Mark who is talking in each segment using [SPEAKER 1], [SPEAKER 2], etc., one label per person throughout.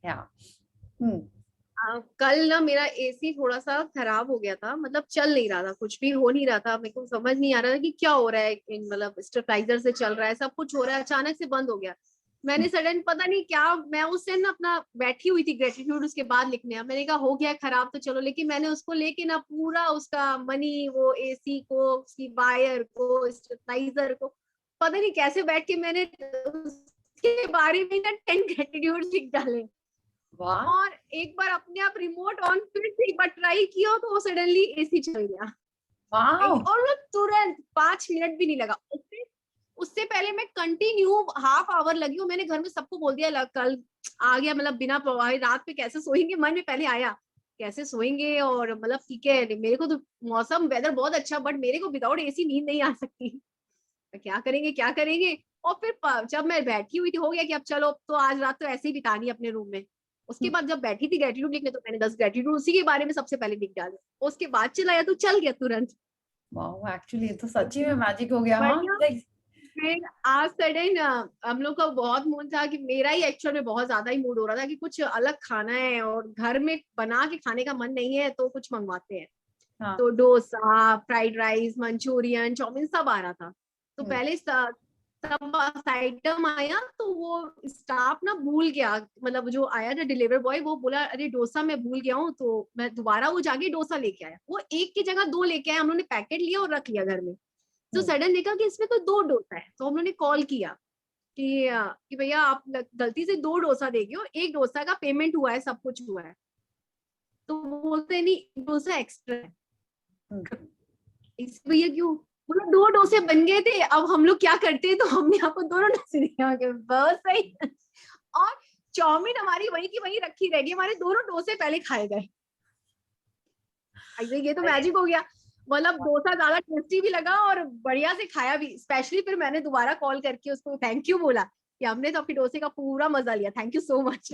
[SPEAKER 1] Yeah. Hmm.
[SPEAKER 2] कल ना मेरा एसी थोड़ा सा खराब हो गया था, मतलब चल नहीं रहा था, कुछ भी हो नहीं रहा था, मेरे को समझ नहीं आ रहा था कि क्या हो रहा है, मतलब स्टेबलाइजर से चल रहा है, सब कुछ हो रहा है, अचानक से बंद हो गया। मैंने सडन पता नहीं क्या, मैं उस दिन अपना बैठी हुई थी ग्रेटिट्यूड उसके बाद लिखने, मैंने कहा हो गया खराब तो चलो, लेकिन मैंने उसको लेके ना पूरा उसका मनी, वो एसी को, उसकी वायर को, स्टेबलाइजर को, पता नहीं कैसे बैठ के मैंने उसके बारे में ना 10 ग्रेटिट्यूड लिख डाले।
[SPEAKER 1] वाह।
[SPEAKER 2] और एक बार अपने आप रिमोट ऑन फिर से एक बार ट्राई किया तो वो सडनली एसी चल गया।
[SPEAKER 1] वाह।
[SPEAKER 2] और वो तुरंत 5 मिनट भी नहीं लगा। उससे उससे पहले मैं कंटिन्यू हाफ आवर लगी हूँ, मैंने घर में सबको बोल दिया कल आ गया, मतलब बिना प्रवाही रात पे कैसे सोएंगे, मन में पहले आया कैसे सोएंगे, और मतलब ठीक है मेरे को तो मौसम वेदर बहुत अच्छा, बट मेरे को विदाउट एसी नींद नहीं आ सकती, तो क्या करेंगे क्या करेंगे। और फिर जब मैं बैठी हुई थी, हो गया कि अब चलो तो आज रात तो ऐसे ही बितानी है अपने रूम में। उसके बाद जब बैठी थी ग्रेटिट्यूड लिखने, तो मैंने 10 ग्रेटिट्यूड उसी के बारे में सबसे पहले लिख डाले, उसके बाद चलाया तो चल गया तुरंत।
[SPEAKER 1] वाह, एक्चुअली ये तो सच्ची में मैजिक हो गया। हाँ,
[SPEAKER 2] बढ़िया। फिर आज सडन हम लोग का बहुत मूड था कि मेरा ही एक्चुअल में बहुत ज्यादा ही मूड हो रहा था कि कुछ अलग खाना है और घर में बना के खाने का मन नहीं है, तो कुछ मंगवाते हैं।
[SPEAKER 1] हाँ।
[SPEAKER 2] तो dosa, fried rice, Manchurian, chowmein सब आ रहा था। तो पहले सब आइटम आया, तो वो स्टाफ ना भूल गया, मतलब जो आया था डिलीवर बॉय, वो बोला अरे डोसा मैं भूल गया हूँ, तो मैं दोबारा वो जाके डोसा लेके आया, वो एक की जगह दो लेके आया, हम लोगों ने पैकेट लिया और रख लिया घर में। तो सडन देखा कि इसमें तो दो डोसा है, तो हम लोगों ने कॉल किया कि भैया आप गलती से दो डोसा दे गए हो, एक डोसा का पेमेंट हुआ है, सब कुछ हुआ है। तो वो बोलते नहीं डोसा एक्स्ट्रा है। इस भैया क्यों, बोला दो डोसे बन गए थे, अब हम लोग क्या करते हैं, तो हमने आपको दोनों डोसे दिए, बहुत सही। और चाउमीन हमारी वही की वही रखी रहेगी, हमारे दोनों डोसे पहले खाए गए। ऐसे ये तो मैजिक हो गया, मतलब डोसा ज्यादा टेस्टी भी लगा और बढ़िया से खाया भी। स्पेशली फिर मैंने दोबारा कॉल करके उसको थैंक यू बोला कि हमने तो आपके डोसे का पूरा मजा लिया, थैंक यू सो मच।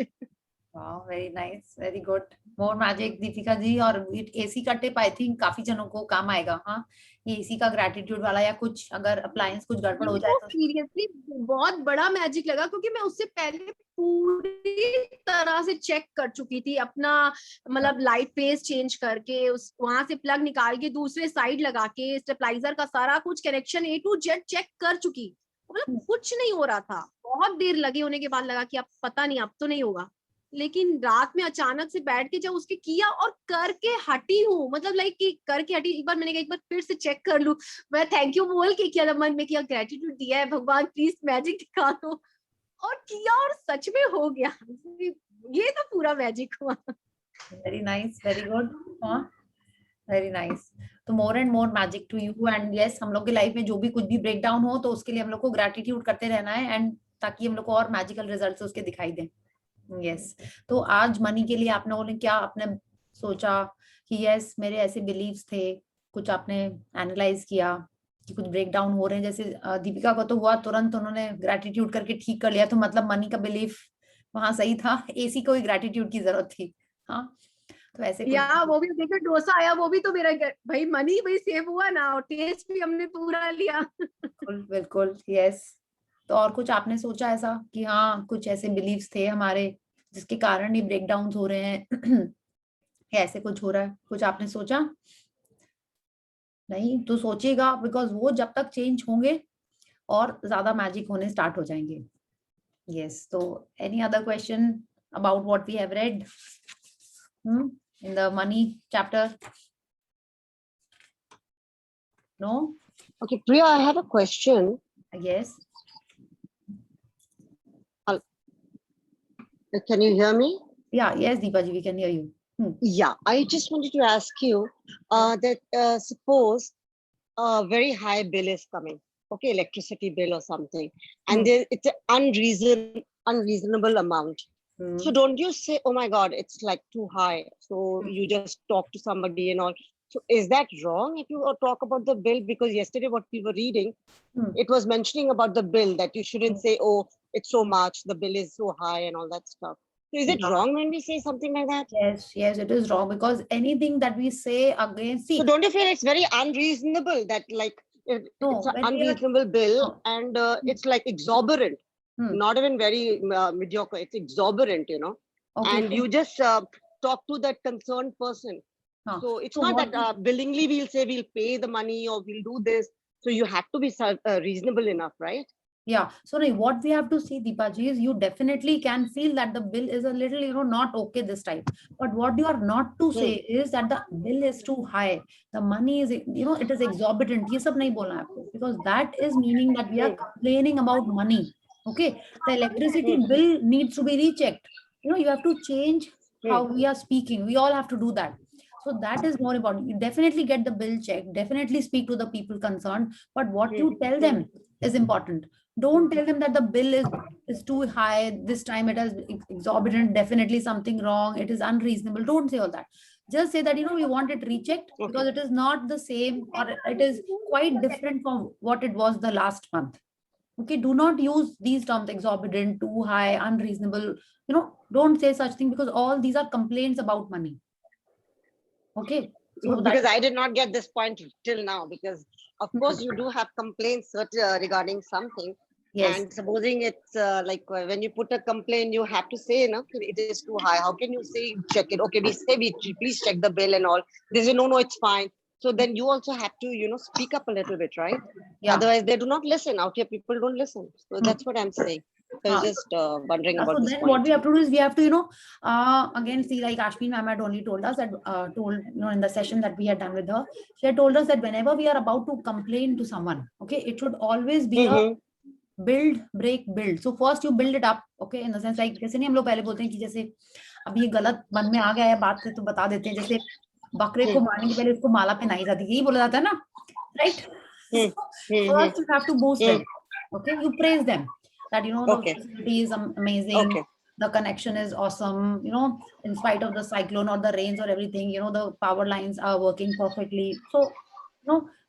[SPEAKER 1] वाह, very nice, very good. More magic Deepika ji. और एसी का टिप आई थिंक काफी जनों को काम आएगा। हाँ, ये एसी का ग्रेटिट्यूड वाला, या कुछ अगर अप्लायंस कुछ गड़बड़ हो
[SPEAKER 2] मेरे
[SPEAKER 1] जाए
[SPEAKER 2] को
[SPEAKER 1] तो।
[SPEAKER 2] सीरियसली बहुत बड़ा मैजिक लगा, क्योंकि मैं उससे पहले पूरी तरह से चेक कर चुकी थी अपना, मतलब लाइट फेस चेंज करके, उस वहां से प्लग निकाल के दूसरे साइड लगा के स्टेबलाइजर का सारा कुछ connection A to Z check कर चुकी, मतलब कुछ नहीं हो रहा था। बहुत देर लगे होने के बाद लगा कि अब पता नहीं, अब तो नहीं होगा। लेकिन रात में अचानक से बैठ के जब उसके किया और करके हटी हूँ, मतलब लाइक कि करके हटी, एक बार मैंने कहा एक बार फिर से चेक कर लूं, मैं थैंक यू बोल के किया था, मन में किया ग्रेटिट्यूड दिया है भगवान प्लीज मैजिक दिखा दो, और किया और सच में हो गया। ये तो पूरा मैजिक हुआ।
[SPEAKER 1] Very nice, very good. हाँ, वेरी नाइस। तो more and more magic to you. And yes, हम लोग की लाइफ में जो भी कुछ भी ब्रेक डाउन हो, तो उसके लिए हम लोग को ग्रेटिट्यूड करते रहना है, एंड ताकि हम लोग को और मैजिकल रिजल्ट्स उसके दिखाई दें। यस। तो आज मनी के लिए आप लोगों ने क्या आपने सोचा कि यस मेरे ऐसे बिलीव्स थे, कुछ आपने एनालाइज किया कि कुछ ब्रेक डाउन हो रहे हैं, जैसे दीपिका को तो हुआ, तुरंत उन्होंने ग्रेटिट्यूड करके ठीक कर लिया, तो मतलब मनी का बिलीफ वहां सही था, एसी को ही ग्रेटिट्यूड की जरूरत थी। हाँ, तो ऐसे कुछ।
[SPEAKER 2] या वो भी देखो डोसा आया, वो भी तो मेरा भाई मनी भाई सेव हुआ ना, और टेस्ट भी हमने पूरा लिया।
[SPEAKER 1] बिल्कुल बिल्कुल, यस। तो और कुछ आपने सोचा ऐसा कि हाँ कुछ ऐसे बिलीव्स थे हमारे जिसके कारण ये ब्रेक डाउन हो रहे हैं, या ऐसे कुछ हो रहा है, कुछ आपने सोचा? नहीं तो सोचिएगा, बिकॉज वो जब तक चेंज होंगे और ज्यादा मैजिक होने स्टार्ट हो जाएंगे। यस। तो any other question about what we have read in the money chapter? No?
[SPEAKER 3] Okay, Priya, I have a question.
[SPEAKER 1] Yes.
[SPEAKER 3] Can you hear me?
[SPEAKER 1] या yes Deepa ji, we can hear you.
[SPEAKER 3] Yeah, I just wanted to ask you that suppose a very high bill is coming, okay, electricity bill or something, and it's an unreasonable amount. So don't you say, oh my God, it's like too high. So you just talk to somebody and all. So is that wrong if you talk about the bill? Because yesterday what we were reading, it was mentioning about the bill that you shouldn't say, oh, it's so much, the bill is so high and all that stuff. So is it wrong when we say something like that?
[SPEAKER 1] Yes, yes, it is wrong, because anything that we say against, see,
[SPEAKER 3] So don't you feel it's very unreasonable that like it's
[SPEAKER 1] no,
[SPEAKER 3] an
[SPEAKER 1] when we are,
[SPEAKER 3] unreasonable bill
[SPEAKER 1] no,
[SPEAKER 3] and it's like exorbitant, not even very mediocre, it's exorbitant, you know?
[SPEAKER 1] Okay.
[SPEAKER 3] and you just talk to that concerned person.
[SPEAKER 1] हाँ,
[SPEAKER 3] So it's
[SPEAKER 1] so
[SPEAKER 3] not
[SPEAKER 1] what
[SPEAKER 3] that willingly we'll say we'll pay the money or we'll do this. So you have to be reasonable enough, right?
[SPEAKER 1] Yeah. So now what we have to see, Deepaji, is you definitely can feel that the bill is a little, not okay this time. But what you are not to say is that the bill is too high. The money is, it is exorbitant. ये सब नहीं बोलना है आपको, because that is meaning that we are complaining about money. Okay. The electricity bill needs to be rechecked. You have to change how we are speaking. We all have to do that. So that is more important. You definitely get the bill checked. Definitely speak to the people concerned. But what you tell them is important. Don't tell them that the bill is too high this time, it is exorbitant, definitely something wrong, it is unreasonable. Don't say all that. Just say that we want it rechecked because it is not the same, or it is quite different from what it was the last month. Okay, do not use these terms, exorbitant, too high, unreasonable. Don't say such thing, because all these are complaints about money. Okay, so
[SPEAKER 3] because I did not get this point till now, because of course you do have complaints regarding something.
[SPEAKER 1] yes.
[SPEAKER 3] And supposing it's like when you put a complaint, you have to say, it is too high. How can you say check it? Okay, we say please check the bill and all. They say no, it's fine. So then you also have to speak up a little bit, right?
[SPEAKER 1] Yeah.
[SPEAKER 3] Otherwise they do not listen. Out here people don't listen. So that's what I'm saying. So I was just wondering about
[SPEAKER 1] so
[SPEAKER 3] this
[SPEAKER 1] then
[SPEAKER 3] point.
[SPEAKER 1] what we have to do is we have to again see, like Ashwin ma'am had only told us that in the session that we had done with her, she had told us that whenever we are about to complain to someone, okay, it should always be a build break build. So first you build it up, okay, in the sense like जैसे नहीं हम लोग पहले बोलते हैं कि जैसे अब ये गलत मन में आ गया है बात से तो बता देते हैं, जैसे बकरे को मारने के पहले उसको माला पहनाई जाती है, यही बोला जाता है ना, right? First you have to boost them, okay, you praise them that the facility is amazing, the connection is awesome, in spite of the cyclone or the rains or everything, the power lines are working perfectly. So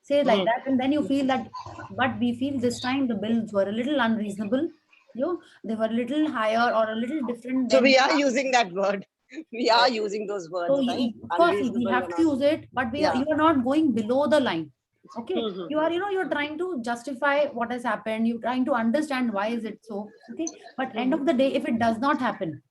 [SPEAKER 1] say like that, and then you feel that, but we feel this time the bills were a little unreasonable, they were a little higher or a little different.
[SPEAKER 3] So we are using that word. We are using those words,
[SPEAKER 1] so
[SPEAKER 3] right?
[SPEAKER 1] of course we have to use it, but you are not going below the line. Okay, you are you're trying to justify what has happened, you're trying to understand why is it so. Okay, but end of the day, if it does not happen,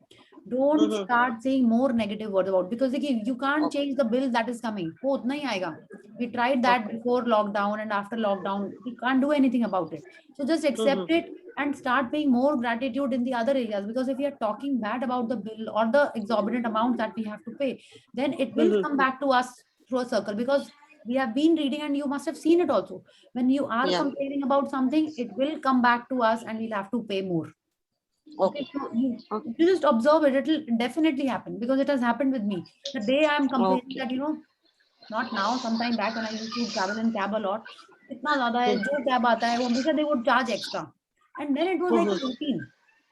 [SPEAKER 1] don't start saying more negative words about, because you can't change the bill that is coming. वो उतना ही आएगा. We tried that before lockdown and after lockdown. We can't do anything about it. So just accept it and start paying more gratitude in the other areas, because if we are talking bad about the bill or the exorbitant amount that we have to pay, then it will come back to us through a circle, because we have been reading and you must have seen it also. When you are complaining about something, it will come back to us and we'll have to pay more. Okay, so you just observe it. It will definitely happen, because it has happened with me. The day I am complaining that not now, sometime back when I used to travel in cab a lot, itna zyada hai, jo cab aata hai, wo hamesha they would charge extra, and then it was like a routine.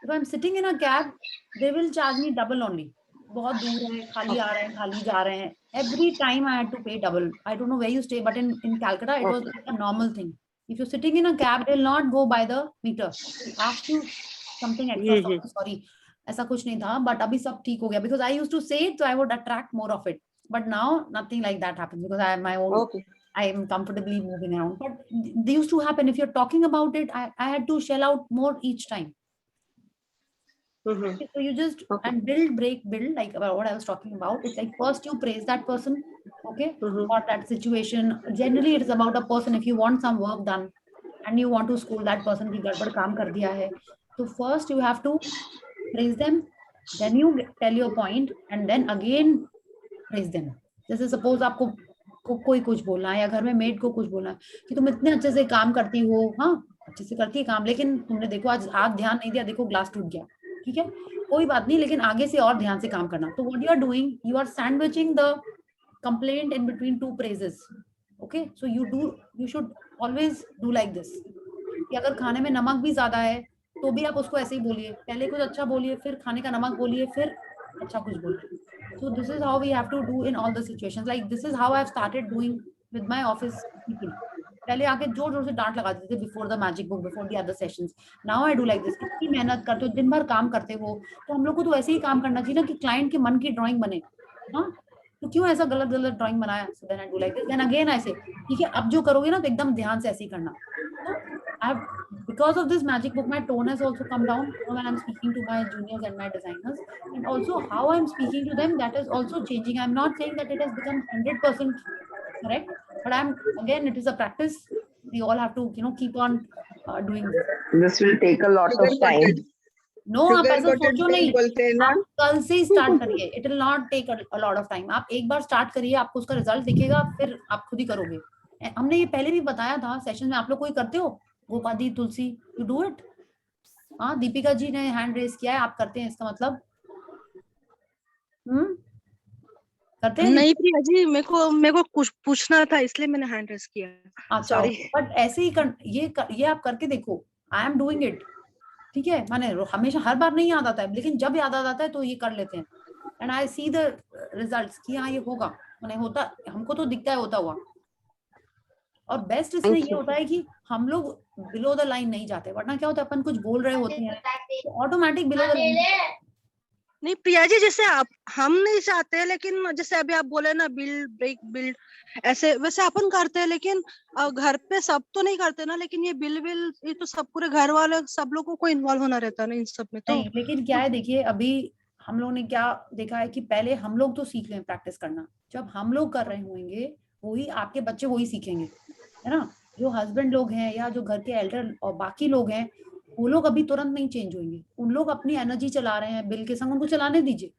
[SPEAKER 1] If I'm sitting in a cab, they will charge me double only. बहुत दूर है, खाली आ रहे हैं, खाली जा रहे हैं. Every time I had to pay double. I don't know where you stay, but in Calcutta it was like a normal thing. If you're sitting in a cab, they'll not go by the meter. They'll ask you something extra. Sorry, ऐसा कुछ नहीं था, but अभी सब ठीक हो गया, because I used to say it, so I would attract more of it. But now nothing like that happens, because I have my own. I am comfortably moving around. But they used to happen. If you're talking about it, I had to shell out more each time. Okay, so you just and build, break, build, like about what I was talking about. It's like first you praise that person, okay, or that situation. Generally, it is about a person. If you want some work done and you want to school that person, ki gadbad kaam kar diya hai. So first you have to praise them, then you tell your point, and then again praise them. जैसे suppose आपको कोई कुछ बोलना है, या घर में made को कुछ बोलना है कि तुम इतने अच्छे से काम करती हो, हाँ अच्छे से करती है काम, लेकिन तुमने देखो आज ध्यान नहीं दिया, देखो ग्लास टूट गया, ठीक है, कोई बात नहीं, लेकिन आगे से और ध्यान से काम करना. तो what you are doing, you are sandwiching the complaint in between two praises. Okay, so you should always do like this, कि अगर खाने में नमक भी ज्यादा है तो भी आप उसको ऐसे ही बोलिए, पहले कुछ अच्छा बोलिए, फिर खाने का नमक बोलिए, फिर अच्छा कुछ बोलिए. So this is how we have to do in all the situations. Like this is how I've started doing with my office people. पहले आके जोर जोर से डांट लगा देते थे before the magic book, before the other sessions. Now I do like this. इतनी मेहनत करते हो, दिन भर काम करते हो, तो हम लोग को तो ऐसे ही काम करना चाहिए ना, कि क्लाइंट के मन की ड्राइंग बने. हाँ, तो क्यों ऐसा गलत गलत ड्राइंग बनाया? So then I do like this. Then again I say, ठीक है, अब जो करोगे ना तो एकदम ध्यान से ऐसे ही करना. So I have because of this magic book, my tone has also come down when I'm speaking to my juniors and my designers, and also how I'm speaking to them, that is also changing. I'm not saying that it has become 100% correct, but again, it is a practice. We all have to, keep on doing this.
[SPEAKER 4] This will take a lot of
[SPEAKER 5] Sugar
[SPEAKER 4] time.
[SPEAKER 5] coated.
[SPEAKER 1] No आप
[SPEAKER 5] Sugar
[SPEAKER 1] ऐसा
[SPEAKER 5] coated
[SPEAKER 1] सोचो
[SPEAKER 5] pen
[SPEAKER 1] नहीं,
[SPEAKER 5] बोलते हैं ना?
[SPEAKER 1] आप कल से ही स्टार्ट करिए. It will not take a lot of time. आप एक बार स्टार्ट करिए, आपको उसका रिजल्ट दिखेगा, फिर आप खुद ही करोगे. हमने ये पहले भी बताया था सेशन में. आप लोग कोई करते हो? गोपादी, तुलसी, यू डू इट? हाँ, दीपिका जी ने हैंड रेस किया है, आप करते हैं, इसका मतलब करते हैं?
[SPEAKER 6] नहीं प्रिया जी, मेरे को कुछ पूछना था, इसलिए मैंने हैंड रेस किया.
[SPEAKER 1] अच्छा,
[SPEAKER 6] सॉरी.
[SPEAKER 1] बट ऐसे ही ये आप करके देखो. I am doing it. ठीक है, माने हमेशा हर बार नहीं याद आता है, लेकिन जब याद आता है तो ये कर लेते हैं. And I see the results कि हाँ ये होगा, माने होता, हमको तो दिखता है होता हुआ. और बेस्ट इसमें ये होता है कि हम लोग बिलो द लाइन नहीं जाते, वरना क्या होता है, अपन कुछ बोल रहे होते हैं तो ऑटोमेटिक बिलो द लाइन.
[SPEAKER 6] नहीं प्रिया जी, जैसे हम नहीं चाहते, लेकिन जैसे अभी आप बोले ना, बिल्ड ब्रेक बिल्ड, ऐसे वैसे अपन करते हैं, लेकिन घर पे सब तो नहीं करते ना. लेकिन ये बिल ये तो सब पूरे घर वाले सब लोगों को इन्वॉल्व होना रहता है ना इन सब में. तो
[SPEAKER 1] नहीं, लेकिन क्या है, देखिए अभी हम लोग ने क्या देखा है कि पहले हम लोग तो सीख लें प्रैक्टिस करना. जब हम लोग कर रहे होंगे, वही आपके बच्चे वही सीखेंगे, है ना. जो हस्बैंड लोग हैं या जो घर के एल्डर और बाकी लोग हैं, वो लोग अभी तुरंत नहीं चेंज होंगे. उन लोग अपनी एनर्जी चला रहे हैं बिल के संग, उनको चलाने दीजिए.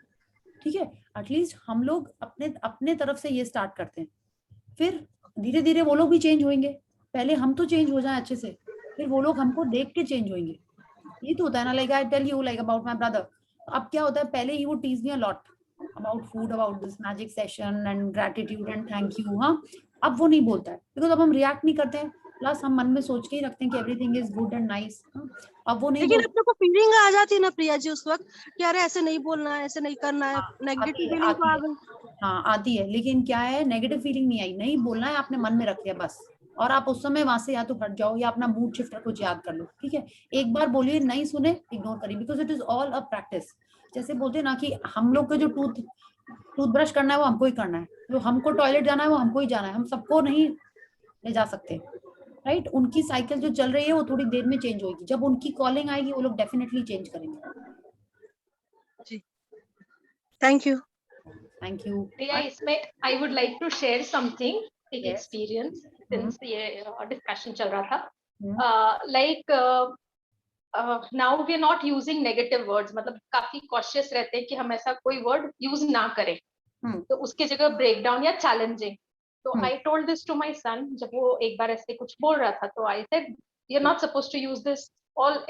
[SPEAKER 1] ठीक है, एटलीस्ट हम लोग अपने तरफ से ये स्टार्ट करते हैं, फिर धीरे धीरे वो लोग भी चेंज होंगे. पहले हम तो चेंज हो जाए अच्छे से, फिर वो लोग हमको देख के चेंज होंगे. ये तो होता है ना. Like I tell you, like about my brother. अब क्या होता है, पहले ही वो tease me a lot about food, about this magic session and gratitude and thank you. हाँ, अब वो नहीं बोलता है, बिकॉज अब हम रिएक्ट नहीं करते हैं, प्लस हम मन में सोच के ही रखते हैं कि everything is good and nice. अब वो नहीं.
[SPEAKER 6] लेकिन अपने को फीलिंग आ जाती है ना प्रिया जी उस वक्त कि अरे ऐसे नहीं बोलना है, ऐसे नहीं करना है. नेगेटिव फीलिंग तो आ गई.
[SPEAKER 1] हाँ, आती है, लेकिन क्या है, नेगेटिव फीलिंग नहीं आई, नहीं बोलना है, आपने मन में रख लिया बस. और आप उस समय वहां से या तो हट जाओ या अपना मूड शिफ्टर कुछ याद कर लो. ठीक है, एक बार बोलिए, नहीं सुने इग्नोर करिए, because it is all a practice. जैसे बोलते हैं ना कि हम लोग का जो टूथब्रश करना है वो हमको ही करना है, जो हमको टॉयलेट जाना है वो हमको ही जाना है, हम सबको नहीं ले जा सकते. राइट, उनकी साइकिल जो चल रही है वो थोड़ी देर में चेंज होगी. जब उनकी कॉलिंग आएगी वो लोग डेफिनेटली चेंज करेंगे.
[SPEAKER 6] जी, thank you.
[SPEAKER 1] Thank you.
[SPEAKER 7] Priya, इसमें I would like to share something, एक experience since ये discussion चल रहा था. Like now we are not using negative words, मतलब काफी cautious रहते हैं कि हम ऐसा कोई word use ना करें. तो उसके जगह breakdown या challenging. तो I told this to my son जब वो एक बार ऐसे कुछ बोल रहा था, तो I said you're not supposed to use this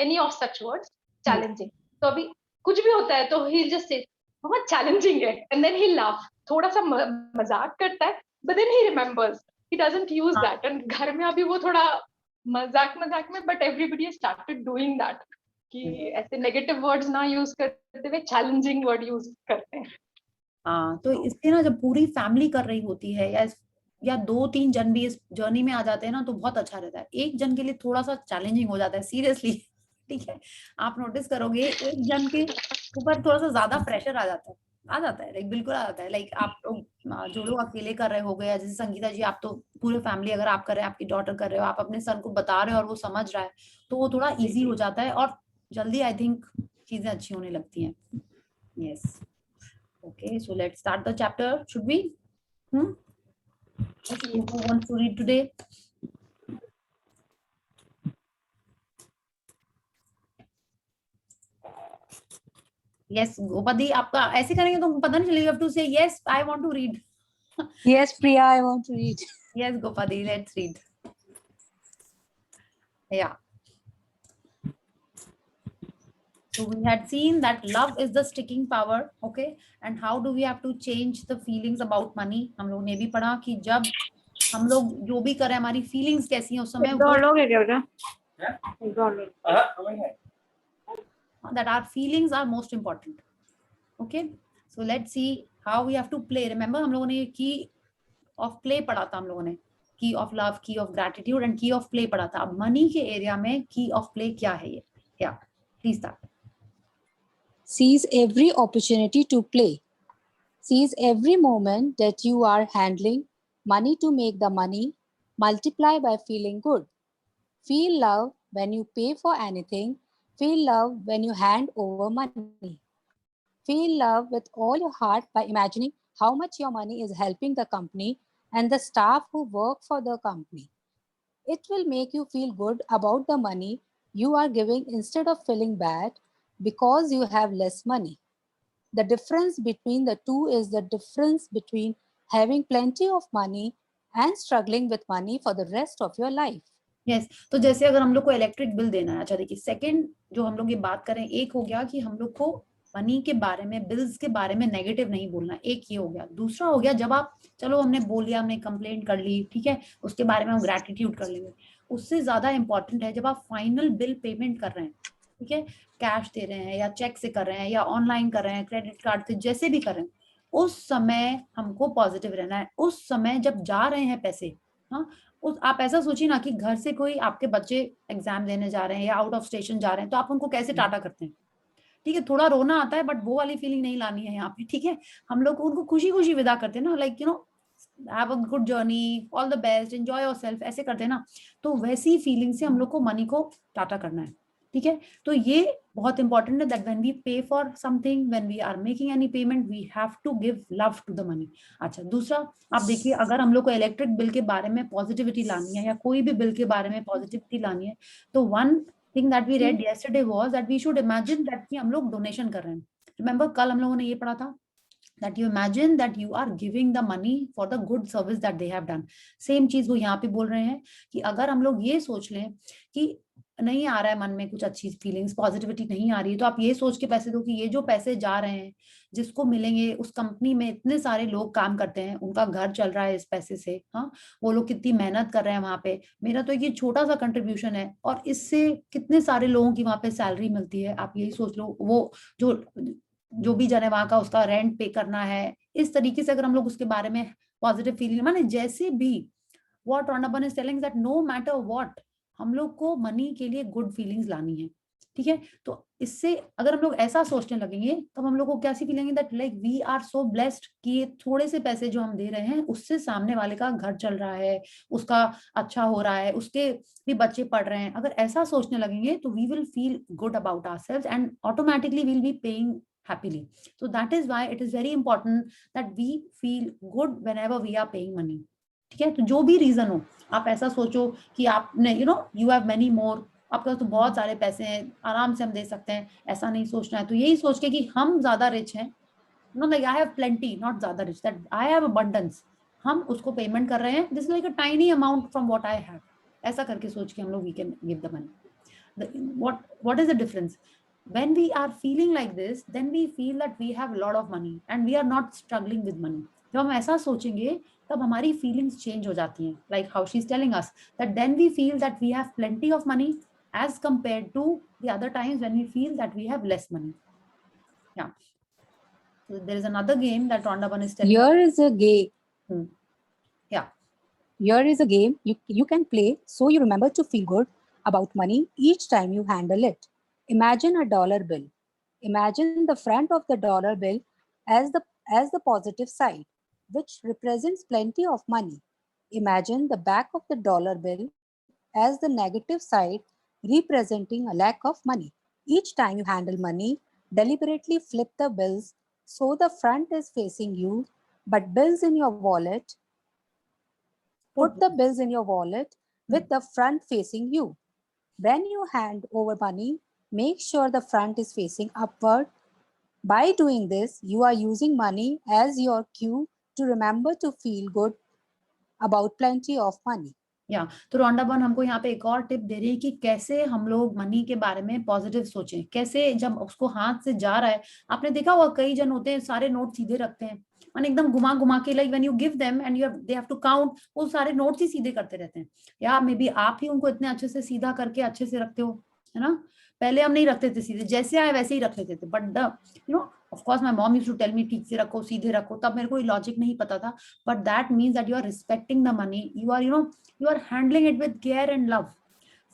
[SPEAKER 7] any of such words, challenging. तो अभी कुछ भी होता है तो he'll just say बहुत चैलेंजिंग है, and then he laugh, थोड़ा सा मजाक करता है, but then he remembers, he doesn't use that. and घर में अभी वो थोड़ा मजाक में, but everybody started doing that कि ऐसे नेगेटिव वर्ड्स ना यूज करते हुए चैलेंजिंग वर्ड यूज करते हैं.
[SPEAKER 1] हाँ, तो इससे ना जब पूरी फैमिली कर रही होती है या 2-3 जन भी इस जर्नी में आ जाते हैं ना, तो बहुत अच्छा रहता है. एक जन के लिए थोड़ा सा चैलेंजिंग हो जाता है, सीरियसली. ठीक है, आप नोटिस करोगे एक जन के ऊपर थोड़ा सा ज्यादा प्रेशर आ जाता है, लाइक बिल्कुल आ जाता है. लाइक आप लोग जो लोग अकेले कर रहे हो गए, जैसे संगीता जी, आप तो पूरे फैमिली अगर आप कर रहे हैं, आपकी डॉटर कर रहे हो, आप अपने सन को बता रहे हो और वो समझ रहा है, तो वो थोड़ा इजी हो जाता है और जल्दी आई थिंक चीजें अच्छी होने लगती हैं. Yes, okay, so let's start the chapter. Should we who wants to read today? Yes, Gopadi, आपका ऐसे करेंगे तो पता नहीं चलेगा. To say yes, I want to read.
[SPEAKER 8] Yes, Priya, I want to read.
[SPEAKER 1] Yes, Gopadi, let's read. Yeah. So we had seen that love is the sticking power, okay? And how do we have to change the feelings about money? हम लोग ने भी पढ़ा कि जब हम लोग जो भी करें, हमारी फीलिंग्स कैसी हैं उस समय, that our feelings are most important. Okay, so let's see how we have to play. Remember, हम लोगों ने key of play पढ़ा था, हम लोगों ने key of love, key of gratitude and key of play पढ़ा था. अब money के एरिया में key of play क्या है ये? Yeah, please start.
[SPEAKER 8] Seize every opportunity to play. Seize every moment that you are handling money to make the money multiply by feeling good. Feel love when you pay for anything. Feel love when you hand over money. Feel love with all your heart by imagining how much your money is helping the company and the staff who work for the company. It will make you feel good about the money you are giving instead of feeling bad because you have less money. The difference between the two is the difference between having plenty of money and struggling with money for the rest of your life.
[SPEAKER 1] Yes तो जैसे अगर हम लोग को electric bill देना है, अच्छा देखिए सेकंड जो हम लोग ये बात करें, एक हो गया कि हम लोग को मनी के बारे में, बिल्स के बारे में नेगेटिव नहीं बोलना, एक ये हो गया। दूसरा हो गया जब आप, चलो हमने बोल लिया, हमने कंप्लेंट कर ली, ठीक है, उसके बारे में हम ग्रेटिट्यूड कर लेंगे। उससे ज्यादा इंपॉर्टेंट है जब आप फाइनल बिल पेमेंट कर रहे हैं, ठीक है, कैश दे रहे हैं या चेक से कर रहे हैं या ऑनलाइन कर रहे हैं, क्रेडिट कार्ड से, जैसे भी कर रहे हैं, उस समय हमको पॉजिटिव रहना है। उस समय जब जा रहे हैं पैसे, हाँ, आप ऐसा सोचिए ना कि घर से कोई आपके बच्चे एग्जाम देने जा रहे हैं या आउट ऑफ स्टेशन जा रहे हैं, तो आप उनको कैसे टाटा करते हैं, ठीक है, थोड़ा रोना आता है, बट वो वाली फीलिंग नहीं लानी है यहाँ पे, ठीक है। हम लोग उनको खुशी खुशी विदा करते हैं ना, like you know, have a good journey, all the best, enjoy yourself, ऐसे करते हैं ना। तो वैसी फीलिंग से हम लोग को मनी को टाटा करना है, ठीक है। तो ये बहुत इंपॉर्टेंट है that when we pay for something, when we are making any payment, we have to give love to the money. अच्छा, दूसरा आप देखिए, अगर हम लोग को इलेक्ट्रिक बिल के बारे में पॉजिटिविटी लानी है या कोई भी बिल के बारे में पॉजिटिविटी लानी है, तो one thing that we read yesterday was that we should imagine that कि हम लोग डोनेशन कर रहे हैं। रिमेंबर कल हम लोगों ने ये पढ़ा था that you imagine that you are giving the money for the good service that they have done। Same चीज वो यहाँ पे बोल रहे हैं कि अगर हम लोग ये सोच लें कि नहीं आ रहा है मन में कुछ अच्छी फीलिंग्स, पॉजिटिविटी नहीं आ रही है, तो आप ये सोच के पैसे दो कि ये जो पैसे जा रहे हैं, जिसको मिलेंगे, उस कंपनी में इतने सारे लोग काम करते हैं, उनका घर चल रहा है इस पैसे से, हाँ, वो लोग कितनी मेहनत कर रहे हैं वहां पे, मेरा तो ये छोटा सा कंट्रीब्यूशन है, और इससे कितने सारे लोगों की वहां पे सैलरी मिलती है। आप यही सोच लो, वो जो भी जने वहां का, उसका रेंट पे करना है। इस तरीके से अगर हम लोग उसके बारे में पॉजिटिव फीलिंग, माने जैसे भी, what Rhonda Byrne is telling that no matter what, हम लोग को मनी के लिए गुड फीलिंग्स लानी है, ठीक है। तो इससे अगर हम लोग ऐसा सोचने लगेंगे, तब हम लोग को कैसी फीलिंग है that like we are so blessed कि ये थोड़े से पैसे जो हम दे रहे हैं, उससे सामने वाले का घर चल रहा है, उसका अच्छा हो रहा है, उसके भी बच्चे पढ़ रहे हैं। अगर ऐसा सोचने लगेंगे तो we will feel good about ourselves and automatically we will be paying happily। So that is why it is very important that we feel good whenever we are paying money, ठीक है। तो जो भी रीजन हो, आप ऐसा सोचो कि आपने you know you have many more, आपके पास तो बहुत सारे पैसे हैं, आराम से हम दे सकते हैं, ऐसा नहीं सोचना है। तो यही सोच के कि हम ज्यादा रिच हैं, no like I have plenty, not ज्यादा rich, that I have abundance, हम उसको पेमेंट कर रहे हैं, this is like a tiny amount from what I have, ऐसा करके सोच के हम लोग we can give the money. what is the difference? When we are feeling like this, then we feel that we have a lot of money and we are not struggling with money। जब हम ऐसा सोचेंगे तब हमारी feelings change हो जाती हैं, like how she is telling us that then we feel that we have plenty of money as compared to the other times when we feel that we have less money। Yeah, so there is another game that Rhonda is telling
[SPEAKER 8] Here is a game.
[SPEAKER 1] Yeah,
[SPEAKER 8] Here is a game you can play so you remember to feel good about money each time you handle it. Imagine a dollar bill. Imagine the front of the dollar bill as the positive side, which represents plenty of money. Imagine the back of the dollar bill as the negative side, representing a lack of money. Each time you handle money, deliberately flip the bills so the front is facing you, but bills in your wallet, put the bills in your wallet with the front facing you. When you hand over money, make sure the front is facing upward. By doing this, you are using money as your cue to remember to feel good about plenty of money.
[SPEAKER 1] या तो रोंडा बन हमको यहाँ पे एक और tip दे रही है कि कैसे हम लोग मनी के बारे में पॉजिटिव सोचें, कैसे जब उसको हाथ से जा रहा है। आपने देखा हुआ कई जन होते हैं सारे नोट सीधे रखते हैं, माने एकदम घुमा घुमा के, like when you give them and they have to count, वो सारे नोट्स ही सीधे करते रहते हैं। या मे बी आप ही उनको इतने अच्छे से सीधा करके अच्छे से रखते हो, है ना। पहले हम नहीं रखते थे सीधे, जैसे आए वैसे ही रख लेते थे, but the you know of course my mom used to tell me ठीक से रखो, सीधे रखो, तब मेरे को लॉजिक नहीं पता था, but that means that you are respecting the money, you are you are handling it with care and love.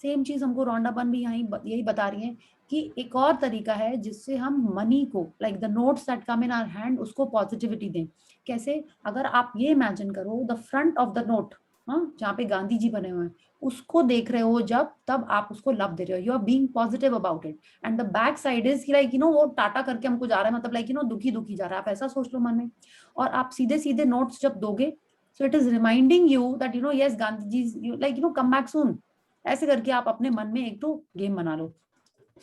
[SPEAKER 1] Same चीज हमको रोंडा बन भी यही बता रही है कि एक और तरीका है जिससे हम मनी को, like the notes that come in our hand, उसको पॉजिटिविटी दें। कैसे? अगर आप ये इमेजिन करो the front of the note, हाँ, जहाँ पे गांधी जी बने हुए हैं, उसको देख रहे हो जब, तब आप उसको लव दे रहे हो, you are being positive about it. And the back side is like वो टाटा करके हमको जा रहा है, मतलब लाइक दुखी दुखी जा रहा है, आप ऐसा सोच लो मन में। और आप सीधे सीधे नोट्स जब दोगे, so it is reminding you that yes Gandhi ji like come back soon, ऐसे करके आप अपने मन में एक तो गेम बना लो।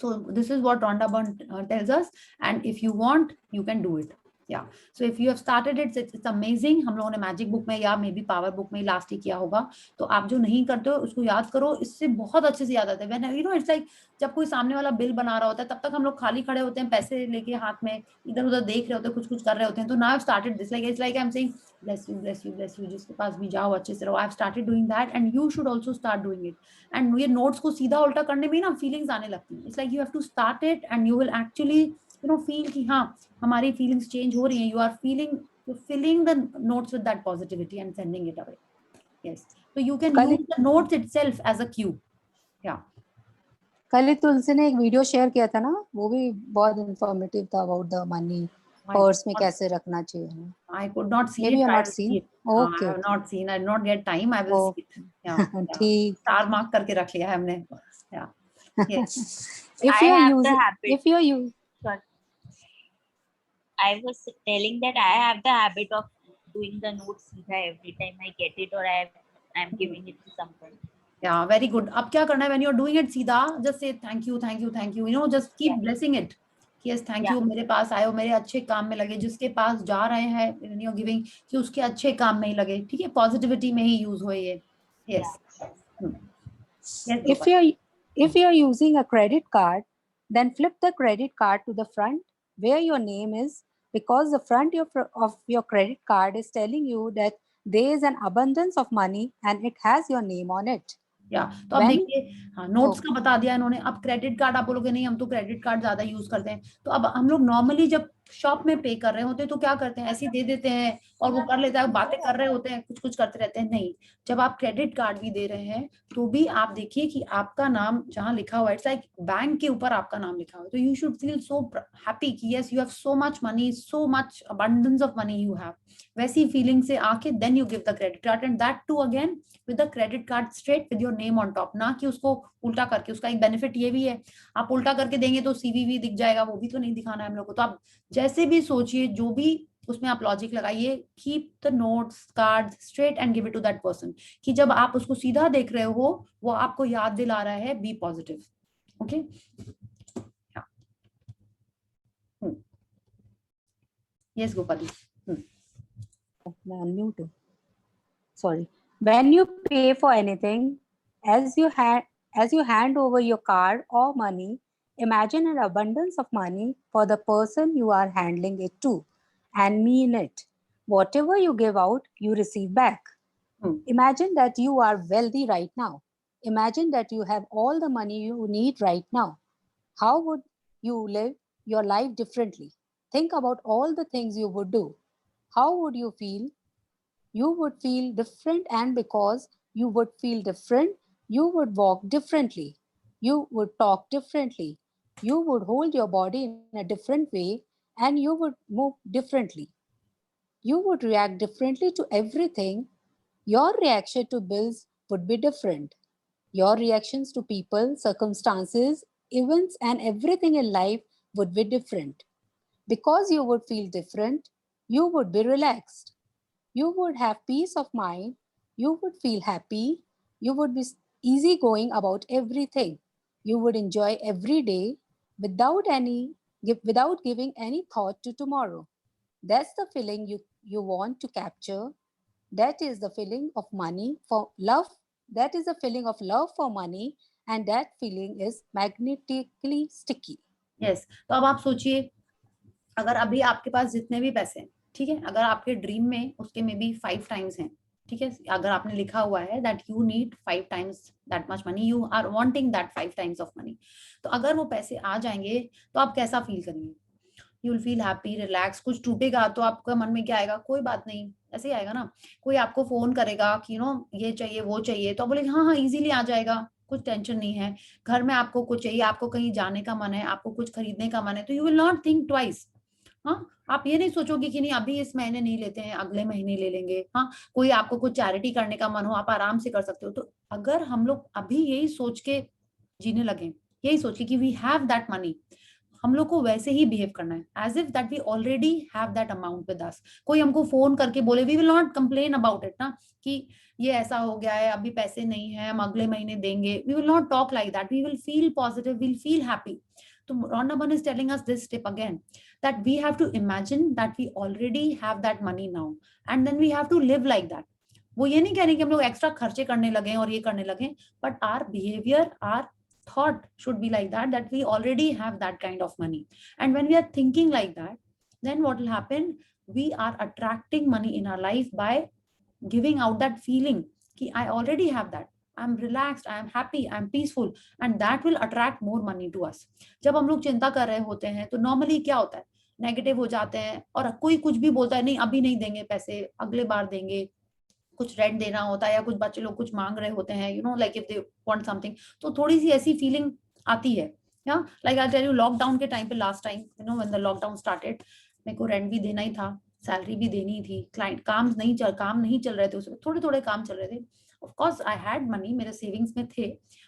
[SPEAKER 1] So this is what Rhonda Byrne tells us, and if you want, you can do it. Yeah. So if you have started it, it's amazing. हम लोगों ने मैजिक बुक में या मे बी पावर बुक में last ही किया होगा, तो आप जो नहीं करते हो उसको याद करो, इससे बहुत अच्छे से याद आता है। When it's like जब कोई सामने वाला बिल बना रहा होता है, तब तक हम लोग खाली खड़े होते हैं, पैसे लेके हाथ में इधर उधर देख रहे होते हैं, कुछ कुछ कर रहे होते हैं। तो now I've started this, like it's like I'm saying bless you, bless you, bless you, जिसके पास भी जाओ अच्छे से रहो। I've started doing that and you should also start doing it. And ये नोट्स को सीधा उल्टा करने में ना फीलिंग्स आने लगती हैं। It's like you have to start it and you will actually feel कि हाँ हमारी फीलिंग्स चेंज हो रही हैं। You are filling the notes with that positivity and sending it away. Yes, so you can use the notes itself as a cue. Yeah.
[SPEAKER 8] कल ही तुलसी ने एक video share किया था ना, वो भी बहुत इंफॉर्मेटिव था अबाउट द मनी, पर्स में कैसे रखना चाहिए।
[SPEAKER 1] I could not see
[SPEAKER 8] Maybe
[SPEAKER 1] it.
[SPEAKER 8] you
[SPEAKER 1] I
[SPEAKER 8] not
[SPEAKER 1] will
[SPEAKER 8] seen.
[SPEAKER 1] see it.
[SPEAKER 8] Okay.
[SPEAKER 1] I have not seen. I did not get time. I will see it. Yeah.
[SPEAKER 8] ठीक।
[SPEAKER 1] Star mark करके रख लिया है हमने। Yeah. Yes.
[SPEAKER 8] If you are using,
[SPEAKER 5] I was telling that I have the habit of doing the notes every time I get it or I'm giving it to someone.
[SPEAKER 1] Yeah, very good. अब क्या करना है when you're doing it सीधा, just say thank you, thank you, thank you. Just keep blessing it. Yes, thank you. मेरे पास आए हो, मेरे अच्छे काम में लगे। जिसके पास जा रहे हैं when you're giving, कि उसके अच्छे काम में ही लगे। ठीक है, पॉजिटिविटी में ही यूज हो ये। Yes.
[SPEAKER 8] Yes, if you are using a credit card, then flip the credit card to the front where your name is, because the front of your credit card is telling you that there is an abundance of money and it has your name on it.
[SPEAKER 1] या तो अब देखिए, हाँ, notes का बता दिया इन्होंने। अब क्रेडिट कार्ड आप बोलोगे नहीं हम तो क्रेडिट कार्ड ज्यादा यूज करते हैं, तो अब हम लोग नॉर्मली जब शॉप में पे कर रहे होते हैं तो क्या करते हैं, ऐसे ही दे देते हैं और वो कर लेता है, बातें कर रहे होते हैं, कुछ कुछ करते रहते हैं। नहीं, जब आप क्रेडिट कार्ड भी दे रहे हैं तो भी आप देखिए कि आपका नाम जहाँ लिखा हुआ है, इट्स लाइक बैंक के ऊपर आपका नाम लिखा हुआ है, तो you should feel so happy कि yes you have so much money, so much abundance of money you have. वैसी फीलिंग से आके then you give the credit card, and that too again with the credit card straight with your name on top, ना कि उसको उल्टा करके। उसका एक बेनिफिट ये भी है, आप उल्टा करके देंगे तो सीवीवी दिख जाएगा, वो भी तो नहीं दिखाना है हम लोग को। तो आप जैसे भी सोचिए, जो भी उसमें आप लॉजिक लगाइए, keep the notes card straight and give it to that person, कि जब आप उसको सीधा देख रहे हो वो आपको याद दिला रहा है be positive. Okay, yes Gopali.
[SPEAKER 8] Sorry. When you pay for anything, as you hand over your card or money, imagine an abundance of money for the person you are handing it to, and mean it. Whatever you give out, you receive back. Imagine that you are wealthy right now. Imagine that you have all the money you need right now. How would you live your life differently? Think about all the things you would do. How would you feel? You would feel different, and because you would feel different, you would walk differently, you would talk differently, you would hold your body in a different way, and you would move differently. You would react differently to everything. Your reaction to bills would be different. Your reactions to people, circumstances, events, and everything in life would be different. Because you would feel different, you would be relaxed. You would have peace of mind, you would feel happy, you would be easygoing about everything. You would enjoy every day without giving any thought to tomorrow. That's the feeling you want to capture. That is the feeling of money for love. That is the feeling of love for money, and that feeling is magnetically sticky.
[SPEAKER 1] Yes, तो अब आप सोचिए, अगर अभी आपके पास जितने भी पैसे हैं, ठीक है, अगर आपके ड्रीम में उसके में भी 5 टाइम्स हैं, ठीक है, अगर आपने लिखा हुआ है that you need 5 times that much money, you are wanting that 5 times of money, तो अगर वो पैसे आ जाएंगे तो आप कैसा फील करेंगे? You will feel happy, relax. कुछ टूटेगा तो आपका मन में क्या आएगा? कोई बात नहीं, ऐसे ही आएगा ना। कोई आपको फोन करेगा कि ये चाहिए वो चाहिए, तो आप बोलेंगे हाँ हाँ इजीली आ जाएगा, कुछ टेंशन नहीं है। घर में आपको कुछ चाहिए, आपको कहीं जाने का मन है, आपको कुछ खरीदने का मन है, तो you will not think twice, हाँ, आप ये नहीं सोचोगे कि नहीं अभी इस महीने नहीं लेते हैं, अगले महीने ले लेंगे। हाँ, कोई आपको कुछ चैरिटी करने का मन हो, आप आराम से कर सकते हो। तो अगर हम लोग अभी यही सोच के जीने लगे, यही सोच के कि वी हैव दैट मनी, हम लोग को वैसे ही बिहेव करना है as if that we already have that amount with us. कोई हमको फोन करके बोले, we will not complain about it ना, कि ये ऐसा हो गया है, अभी पैसे नहीं है, हम अगले महीने देंगे। We will not talk like that, we will feel positive, we'll feel happy. तो Rhonda Byrne is telling us this tip again, that we have to imagine that we already have that money now and then we have to live like that. वो ये नहीं कह रहे कि हम लोग extra खर्चे करने लगे और ये करने लगे, but our behavior, our thought should be like that, that we already have that kind of money. And when we are thinking like that, then what will happen, we are attracting money in our life by giving out that feeling कि I already have that, I'm relaxed, I'm happy, I'm peaceful, and that will attract more money to us. जब हम लोग चिंता कर रहे होते हैं तो नॉर्मली क्या होता है, नेगेटिव हो जाते हैं और कोई कुछ भी बोलता है, नहीं अभी नहीं देंगे पैसे, अगले बार देंगे, कुछ रेंट देना होता है या कुछ बच्चे लोग कुछ मांग रहे होते हैं, you know, like if they want something, तो थोड़ी सी ऐसी फीलिंग आती है। या like I tell you, lockdown के टाइम पे, last time, you know, when the lockdown started, मेरे को रेंट भी देना ही था, सैलरी भी देनी थी, क्लाइंट काम नहीं चल रहे थे, उसमें थोड़े थोड़े काम चल रहे थे। Of course I had money, मेरे सेविंग्स में थे,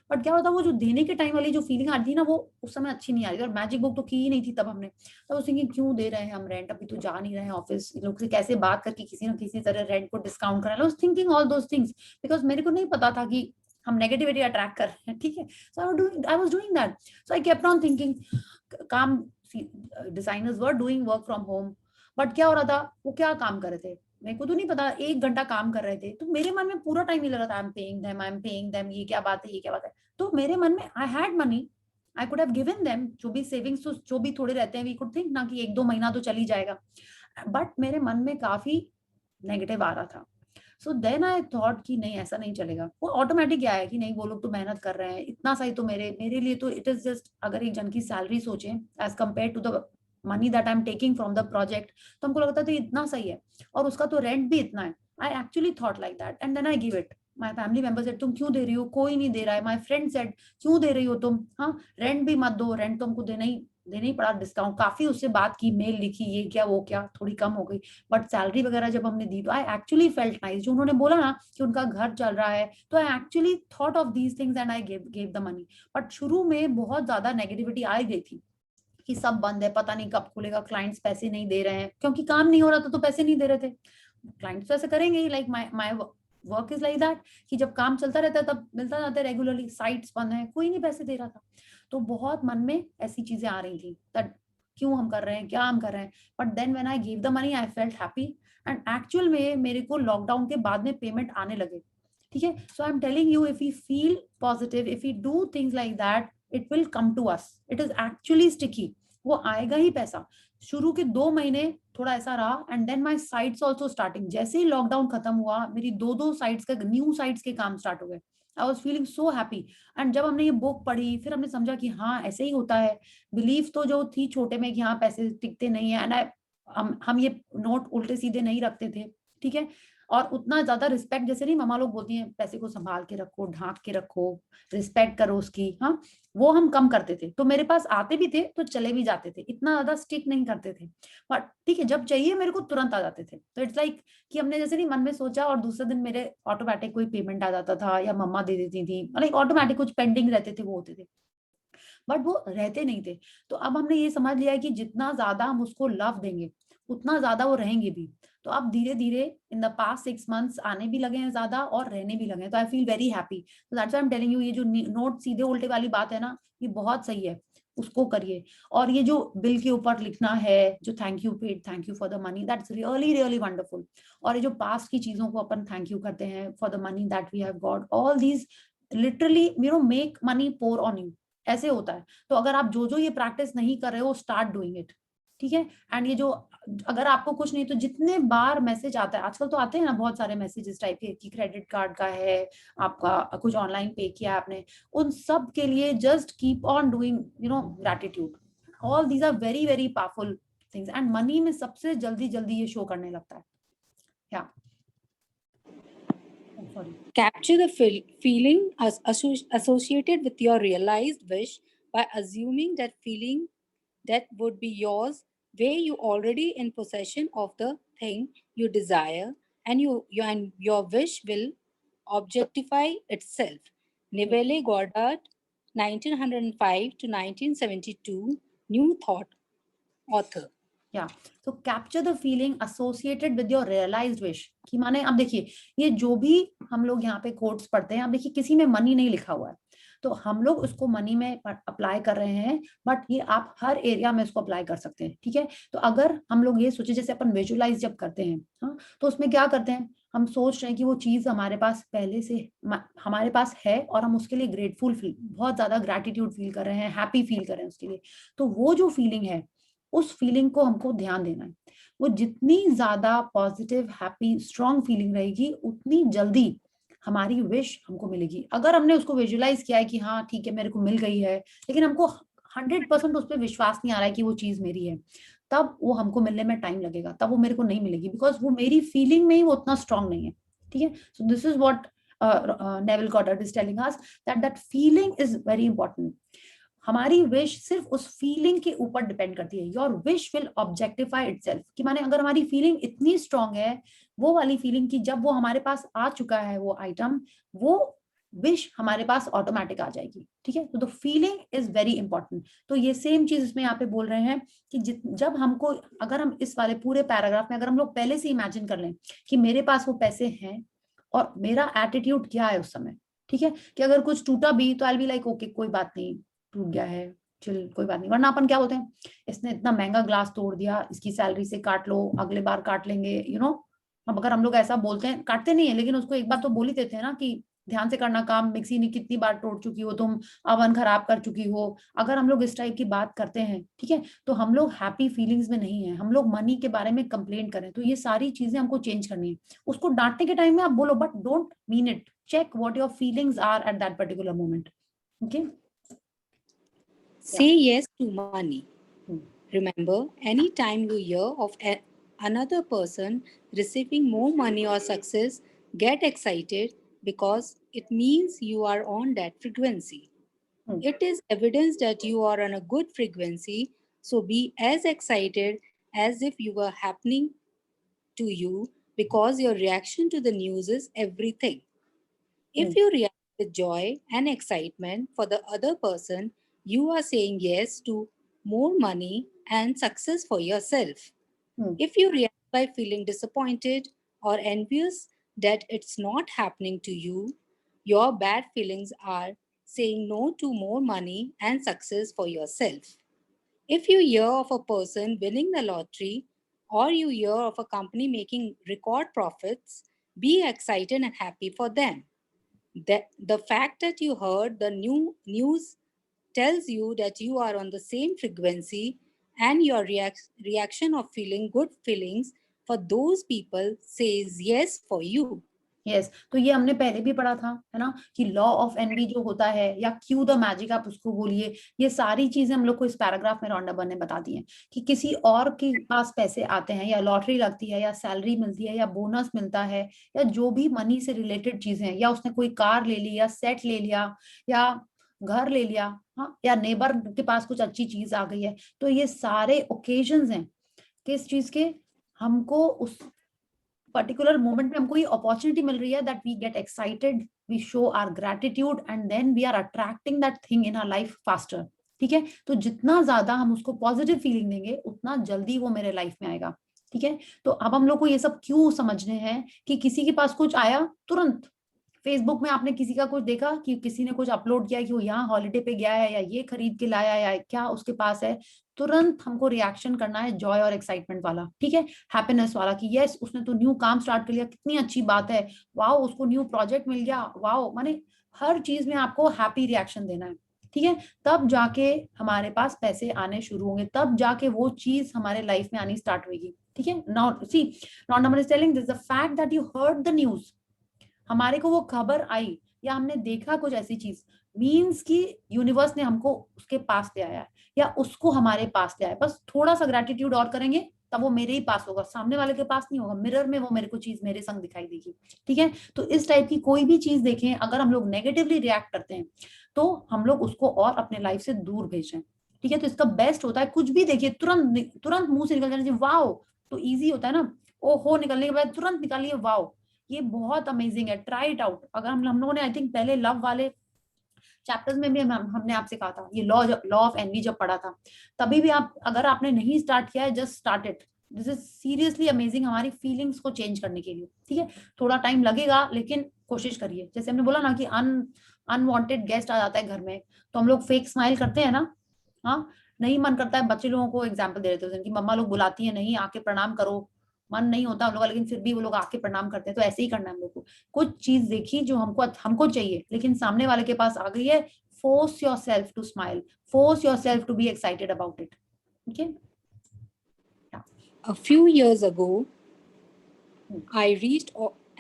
[SPEAKER 1] बट क्या होता, वो जो देने के टाइम वाली जो फीलिंग आती थी ना, वो उस समय अच्छी नहीं आ रही थी। और मैजिक बुक तो की ही नहीं थी तब हमने, तब उस थिंकिंग क्यों दे रहे हैं हम रेंट, अभी तो जा नहीं रहे हैं ऑफिस, लोग से कैसे बात करके किसी ना किसी तरह रेंट को डिस्काउंट करा लो, thinking all those things, because मेरे को नहीं पता था कि हम नेगेटिविटी अट्रैक्ट कर रहे हैं, ठीक है। So I was doing that, so I kept on thinking, काम, designers were doing work from home, but क्या हो रहा था, वो क्या काम कर रहे थे मेरे को तो नहीं पता, 1 घंटा काम कर रहे थे, तो मेरे मन में पूरा टाइम ये लग रहा था, आई एम पेइंग देम, ये क्या बात है, ये क्या बात है। तो मेरे मन में, I had money, I could have given them, जो भी सेविंग्स तो जो भी थोड़े रहते हैं, वी कुड थिंक ना कि 1-2 महीना तो चल ही जाएगा, बट मेरे मन में काफी नेगेटिव आ रहा था। सो देन आई थॉट कि नहीं, ऐसा नहीं चलेगा। वो ऑटोमेटिक आया कि नहीं, वो लोग तो मेहनत कर रहे हैं, इतना सही तो मेरे लिए तो इट इज जस्ट, अगर एक जन की सैलरी सोचे as compare to the money that I am taking from the project, तो हमको लगता है तो इतना सही है, और उसका तो रेंट भी इतना है। I actually thought like that and then I give it. My family member said, तुम क्यों दे रही हो, कोई नहीं दे रहा है। माय फ्रेंड सेड, क्यों दे रही हो तुम, हाँ रेंट भी मत दो, रेंट तो हमको देना ही पड़ा, डिस्काउंट काफी, उससे बात की, मेल लिखी, ये क्या वो क्या, थोड़ी कम हो गई, बट सैलरी वगैरह जब हमने दी तो आई एक्चुअली फेल्ट नाइस। जो उन्होंने बोला ना कि उनका घर चल रहा है, तो आई actually thought of these things and I give the money. But शुरू में बहुत ज्यादा नेगेटिविटी आ गई थी कि सब बंद है, पता नहीं कब खुलेगा, क्लाइंट्स पैसे नहीं दे रहे हैं, क्योंकि काम नहीं हो रहा था तो पैसे नहीं दे रहे थे। क्लाइंट्स तो ऐसे करेंगे ही, like my work is like that, कि जब काम चलता रहता है तब मिलता जाता है रेगुलरली, साइट्स बंद है, कोई नहीं पैसे दे रहा था। तो बहुत मन में ऐसी चीजें आ रही थी, दैट क्यों हम कर रहे हैं, क्या हम कर रहे हैं। But then when I give the money, I felt happy, and actual में मेरे को लॉकडाउन के बाद में पेमेंट आने लगे, ठीक है। So I am telling you, if you feel positive, if you do things like that, it will come to us, it is actually sticky, वो आएगा ही पैसा। शुरू के 2 महीने थोड़ा ऐसा रहा, and then my sites also starting, जैसे ही लॉकडाउन खत्म हुआ, मेरी 2 साइट्स का, न्यू साइट्स के काम स्टार्ट हो गए। I was feeling so happy. And जब हमने ये बुक पढ़ी, फिर हमने समझा कि हाँ ऐसे ही होता है। बिलीफ तो जो थी छोटे में कि हाँ पैसे टिकते नहीं है, एंड हम ये नोट उल्टे सीधे नहीं रखते थे, ठीक है। और उतना ज्यादा रिस्पेक्ट, जैसे नहीं मम्मा लोग बोलती हैं, पैसे को संभाल के रखो, ढांक के रखो, रिस्पेक्ट करो उसकी, हाँ, वो हम कम करते थे। तो मेरे पास आते भी थे तो चले भी जाते थे, इतना ज्यादा स्टिक नहीं करते थे, बट ठीक है, जब चाहिए मेरे को तुरंत आ जाते थे। तो इट्स लाइक कि हमने जैसे नहीं मन में सोचा और दूसरे दिन मेरे ऑटोमेटिक कोई पेमेंट आ जाता था, या मम्मा दे देती थी, लाइक ऑटोमेटिक कुछ पेंडिंग रहते थे वो होते थे, बट वो रहते नहीं थे। तो अब हमने ये समझ लिया है कि जितना ज्यादा हम उसको लव देंगे, उतना ज्यादा वो रहेंगे भी। तो अब धीरे धीरे इन द पास्ट 6 months आने भी लगे हैं ज्यादा और रहने भी लगे हैं। तो आई फील वेरी हैप्पी। तो that's why I am telling you, ये जो नोट सीधे उल्टे वाली बात है ना, ये बहुत सही है, उसको करिए। और ये जो बिल के ऊपर लिखना है, जो thank you paid, thank you for the money, that's really really wonderful. और ये जो पास्ट की चीजों को अपन थैंक यू करते हैं for the money that we have got, all these literally you know make money pour on you, ऐसे होता है। तो अगर आप जो ये प्रैक्टिस नहीं कर रहे हो, स्टार्ट डूइंग इट, ठीक है। एंड ये जो, अगर आपको कुछ नहीं तो जितने बार मैसेज आता है, आजकल तो आते हैं ना बहुत सारे मैसेजेस टाइप के कि क्रेडिट कार्ड का है, आपका कुछ ऑनलाइन पे किया आपने, उन सब के लिए just keep on doing you know gratitude. All these are very very powerful things, and money में सबसे जल्दी ये शो करने लगता है। या
[SPEAKER 8] Capture the feeling associated with your realized wish by assuming that feeling that would be yours where you already in possession of the thing you desire, and your wish will objectify itself. Neville Goddard, 1905 to 1972, New Thought author.
[SPEAKER 1] या तो capture the feeling associated with your realized wish, कि माने अब देखिए ये जो भी हम लोग यहाँ पे कोट्स पढ़ते हैं, अब देखिए किसी में मनी नहीं लिखा हुआ है, तो हम लोग उसको मनी में अप्लाई कर रहे हैं, बट ये आप हर एरिया में इसको अप्लाई कर सकते हैं, ठीक है। तो अगर हम लोग ये सोचे, जैसे अपन विजुअलाइज जब करते हैं, हाँ, तो उसमें क्या करते हैं, हम सोच रहे हैं कि वो चीज हमारे पास पहले से हमारे पास है और हम उसके लिए ग्रेटफुल फील, बहुत ज्यादा ग्रेटिट्यूड फील कर रहे हैं, हैप्पी फील कर रहे हैं उसके लिए। तो वो जो फीलिंग है, उस फीलिंग को हमको ध्यान देना है। वो जितनी ज्यादा पॉजिटिव, हैप्पी, स्ट्रॉन्ग फीलिंग रहेगी, उतनी जल्दी हमारी विश हमको मिलेगी। अगर हमने उसको विजुअलाइज किया है कि हाँ ठीक है मेरे को मिल गई है, लेकिन हमको 100% उस पर विश्वास नहीं आ रहा है कि वो चीज मेरी है, तब वो हमको मिलने में टाइम लगेगा, तब वो मेरे को नहीं मिलेगी, बिकॉज वो मेरी फीलिंग में ही वो उतना स्ट्रॉन्ग नहीं है, ठीक है। So this is what Neville Goddard is telling us, that feeling is very important. हमारी विश सिर्फ उस फीलिंग के ऊपर डिपेंड करती है। Your wish will objectify itself, कि माने अगर हमारी फीलिंग इतनी स्ट्रांग है, वो वाली फीलिंग की जब वो हमारे पास आ चुका है वो आइटम, वो विश हमारे पास ऑटोमेटिक आ जाएगी, ठीक है। तो the feeling is very important. तो ये सेम चीज इसमें यहाँ पे बोल रहे हैं कि जब हमको, अगर हम इस वाले पूरे पैराग्राफ में अगर हम लोग पहले से इमेजिन कर लें कि मेरे पास वो पैसे हैं और मेरा एटीट्यूड क्या है उस समय, ठीक है, कि अगर कुछ टूटा भी तो I will be like okay कोई बात नहीं, टूट गया है, चल कोई बात नहीं। वरना अपन क्या बोलते हैं, इसने इतना महंगा ग्लास तोड़ दिया, इसकी सैलरी से काट लो, अगले बार काट लेंगे, यू नो। अब अगर हम लोग ऐसा बोलते हैं, काटते नहीं है लेकिन उसको एक बार तो बोल ही देते हैं ना कि ध्यान से करना काम, मिक्सी ने कितनी बार तोड़ चुकी हो तुम, अवन खराब कर चुकी हो। अगर हम लोग इस टाइप की बात करते हैं, ठीक है, तो हम लोग हैप्पी फीलिंग्स में नहीं है, हम लोग मनी के बारे में कंप्लेन करें। तो ये सारी चीजें हमको चेंज करनी है। उसको डांटने के टाइम में आप बोलो, but don't mean it, check what your feelings are at that particular moment, okay.
[SPEAKER 8] Say yes to money. Remember, anytime you hear of another person receiving more money or success, get excited because it means you are on that frequency. It is evidence that you are on a good frequency, so be as excited as if you were happening to you, because your reaction to the news is everything. If you react with joy and excitement for the other person, you are saying yes to more money and success for yourself. If you react by feeling disappointed or envious that it's not happening to you, your bad feelings are saying no to more money and success for yourself. If you hear of a person winning the lottery, or you hear of a company making record profits, be excited and happy for them. The fact that you heard the news tells you that you are on the same frequency, and your reaction of feeling good feelings for those people says yes for you.
[SPEAKER 1] Yes, तो ये हमने पहले भी पढ़ा था, है ना, कि लॉ ऑफ एनवी जो होता है, या क्यू द मैजिक आप उसको बोलिए, ये सारी चीजें हम लोग को इस पैराग्राफ में रॉन्डा बर्न ने बता दी हैं कि किसी और के पास पैसे आते हैं, या लॉटरी लगती है, या सैलरी मिलती है, या बोनस मिलता है, या जो भी मनी से रिलेटेड चीजें हैं, या उसने कोई कार ले ली, या सेट ले लिया, या घर ले लिया, हाँ, या नेबर के पास कुछ अच्छी चीज आ गई है, तो ये सारे ओकेजन्स हैं किस चीज के, हमको उस पर्टिकुलर मोमेंट में हमको ये अपॉर्चुनिटी मिल रही है, that we get excited, we show our gratitude, and then we are attracting that thing in our life faster, ठीक है। तो जितना ज्यादा हम उसको पॉजिटिव फीलिंग देंगे, उतना जल्दी वो मेरे लाइफ में आएगा, ठीक है। तो अब हम लोग को ये सब क्यों समझने हैं कि किसी के पास कुछ आया, तुरंत फेसबुक में आपने किसी का कुछ देखा कि किसी ने कुछ अपलोड किया कि वो यहाँ हॉलिडे पे गया है, या ये खरीद के लाया, या क्या उसके पास है, तुरंत हमको रिएक्शन करना है जॉय और एक्साइटमेंट वाला, ठीक है, हैप्पीनेस वाला, कि यस उसने तो न्यू काम स्टार्ट कर लिया, कितनी अच्छी बात है, वाओ उसको न्यू प्रोजेक्ट मिल गया, वाओ, माने हर चीज में आपको हैप्पी रिएक्शन देना है, ठीक है। तब जाके हमारे पास पैसे आने शुरू होंगे, तब जाके वो चीज हमारे लाइफ में आनी स्टार्ट होगी, ठीक है। Now see, Rhonda burn is telling this, the fact that you heard the news, हमारे को वो खबर आई या हमने देखा कुछ ऐसी चीज, मीन्स कि यूनिवर्स ने हमको उसके पास ले आया है, या उसको हमारे पास ले आया। बस थोड़ा सा ग्रेटिट्यूड और करेंगे तब वो मेरे ही पास होगा, सामने वाले के पास नहीं होगा, मिरर में वो मेरे को चीज मेरे संग दिखाई देगी, ठीक है। तो इस टाइप की कोई भी चीज देखें, अगर हम लोग नेगेटिवली रिएक्ट करते हैं, तो हम लोग उसको और अपने लाइफ से दूर भेजें, ठीक है, तो इसका बेस्ट होता है कुछ भी देखिए तुरंत तुरंत मुंह से निकल जाना चाहिए वाओ, तो इजी होता है ना, ओहो निकलने के बाद तुरंत निकालिए वाओ, ये बहुत अमेजिंग है, ट्राई इट आउट। अगर हम लोगों ने आई थिंक पहले लव वाले चैप्टर्स में भी हमने आपसे कहा था, ये लॉ ऑफ एनवी जब पढ़ा था, तभी भी आप अगर आपने नहीं स्टार्ट किया है, just start it, this is seriously amazing हमारी फीलिंग्स को चेंज करने के लिए। ठीक है, थोड़ा टाइम लगेगा लेकिन कोशिश करिए। जैसे हमने बोला ना कि अनवांटेड गेस्ट आ जाता है घर में, तो हम लोग फेक स्माइल करते हैं ना, हाँ, नहीं मन करता है, बच्चे लोगों को एग्जाम्पल दे रहे थे उस दिन की मम्मा लोग बुलाती है, नहीं आके प्रणाम करो, मन नहीं होता हम लोग का, लेकिन फिर भी वो लोग आके प्रणाम करते हैं। तो ऐसे ही करना है हम लोग को, कुछ चीज देखी जो हमको चाहिए लेकिन सामने वाले के पास आ गई है, force yourself to smile, force yourself to be excited about it. Okay. Yeah.
[SPEAKER 8] A few years ago, I reached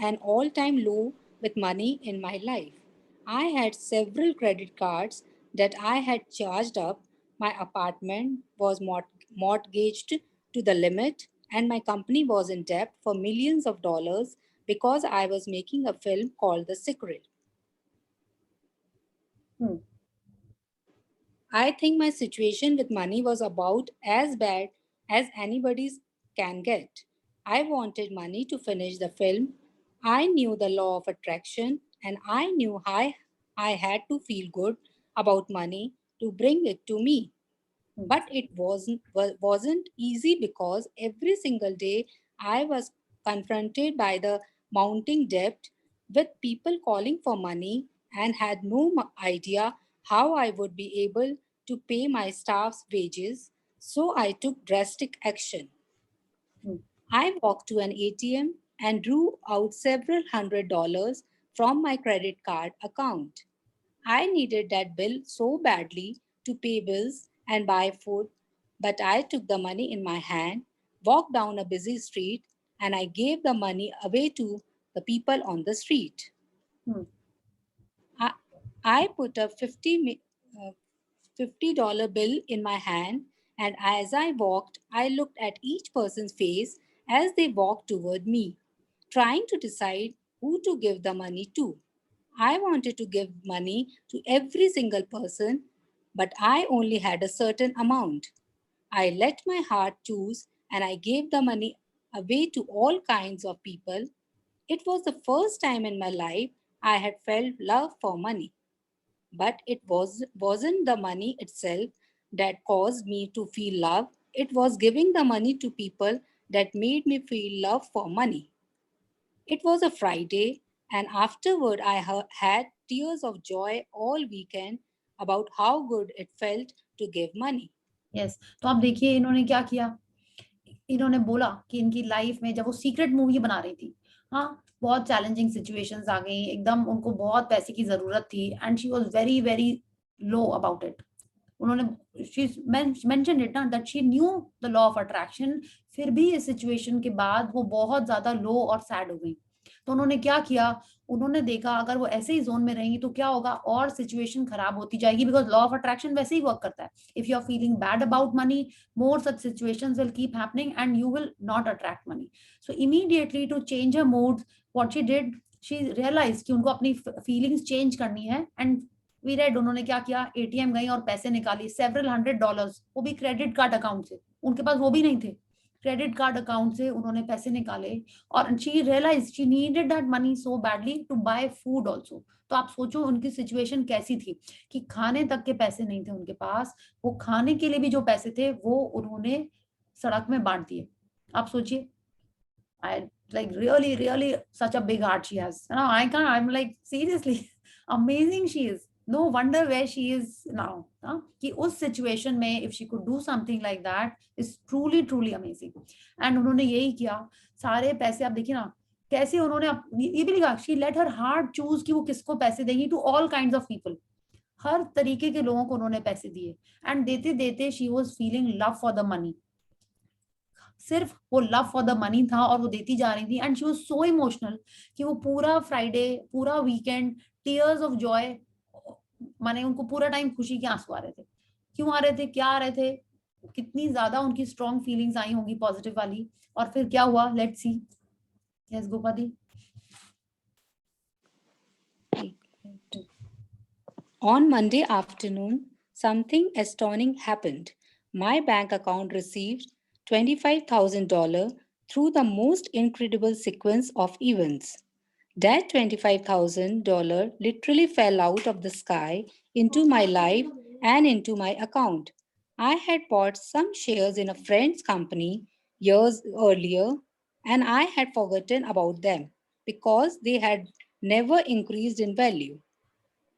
[SPEAKER 8] an all-time low with money in my life. I had several credit cards that I had charged up. My apartment was mortgaged to the limit, and my company was in debt for millions of dollars because I was making a film called The Secret. I think my situation with money was about as bad as anybody's can get. I wanted money to finish the film. I knew the law of attraction, and I knew I had to feel good about money to bring it to me. But it wasn't easy because every single day I was confronted by the mounting debt, with people calling for money, and had no idea how I would be able to pay my staff's wages. So I took drastic action. I walked to an ATM and drew out several $100s from my credit card account. I needed that bill so badly to pay bills and buy food, but I took the money in my hand, walked down a busy street, and I gave the money away to the people on the street. I put a $50 bill in my hand, and as I walked, I looked at each person's face as they walked toward me, trying to decide who to give the money to. I wanted to give money to every single person, but I only had a certain amount. I let my heart choose, and I gave the money away to all kinds of people. It was the first time in my life I had felt love for money. But it wasn't the money itself that caused me to feel love. It was giving the money to people that made me feel love for money. It was a Friday, and afterward I had tears of joy all weekend about how good it felt to give money.
[SPEAKER 1] Yes, तो आप देखिए इन्होंने क्या किया, इन्होंने बोला कि इनकी लाइफ में जब वो सीक्रेट मूवी बना रही थी, हाँ, बहुत चैलेंजिंग सिचुएशंस आ गई, एकदम उनको बहुत पैसे की जरूरत थी, and she was very very low about it. उन्होंने शी मेंशन्ड इट ना that she knew the law of attraction, फिर भी इस सिचुएशन के बाद वो बहुत ज्यादा लो और सैड हो गई। तो उन्होंने क्या किया, उन्होंने देखा अगर वो ऐसे ही जोन में रहेंगी तो क्या होगा, और सिचुएशन खराब होती जाएगी, बिकॉज लॉ ऑफ अट्रैक्शन वैसे ही वर्क करता है। If you are feeling bad about money, more such situations will keep happening and you will not attract money. So immediately to change her mood, what she did, she realized कि उनको अपनी feelings change करनी है, and we read उन्होंने क्या किया, ATM गई और पैसे निकाली several $100, वो भी क्रेडिट कार्ड अकाउंट से, उनके पास वो भी नहीं थे, क्रेडिट कार्ड अकाउंट से उन्होंने पैसे निकाले, और she realized she needed that money so badly to buy food also. तो आप सोचो उनकी सिचुएशन कैसी थी कि खाने तक के पैसे नहीं थे उनके पास, वो खाने के लिए भी जो पैसे थे वो उन्होंने सड़क में बांट दिए। आप सोचिए, I like really such a big heart she has. No, I'm like seriously amazing she is. No wonder where she is now. कि उस सिचुएशन में if she could do something like that is truly amazing. And उन्होंने यही किया, सारे पैसे आप देखिए ना कैसे उन्होंने, ये भी लिखा, she let her heart choose कि वो किसको पैसे देंगी, to all kinds of people. हर तरीके के लोगों को उन्होंने पैसे दिए, एंड देते देते she was feeling love for the money, सिर्फ वो लव फॉर द मनी था और वो देती जा रही थी, and she was so emotional कि वो पूरा फ्राइडे, पूरा वीकेंड टीयर्स ऑफ जॉय, माने उनको पूरा टाइम खुशी के आंसू आ रहे थे। क्यों आ रहे थे, क्या आ रहे थे, कितनी ज्यादा उनकी स्ट्रॉन्ग फीलिंग्स आई होंगी पॉजिटिव वाली, और फिर क्या हुआ, let's see. Yes Gopadi.
[SPEAKER 8] On Monday afternoon, something astounding happened. My bank account received $25,000 through the most incredible sequence of events. That $25,000 literally fell out of the sky into my life and into my account. I had bought some shares in a friend's company years earlier, and I had forgotten about them because they had never increased in value.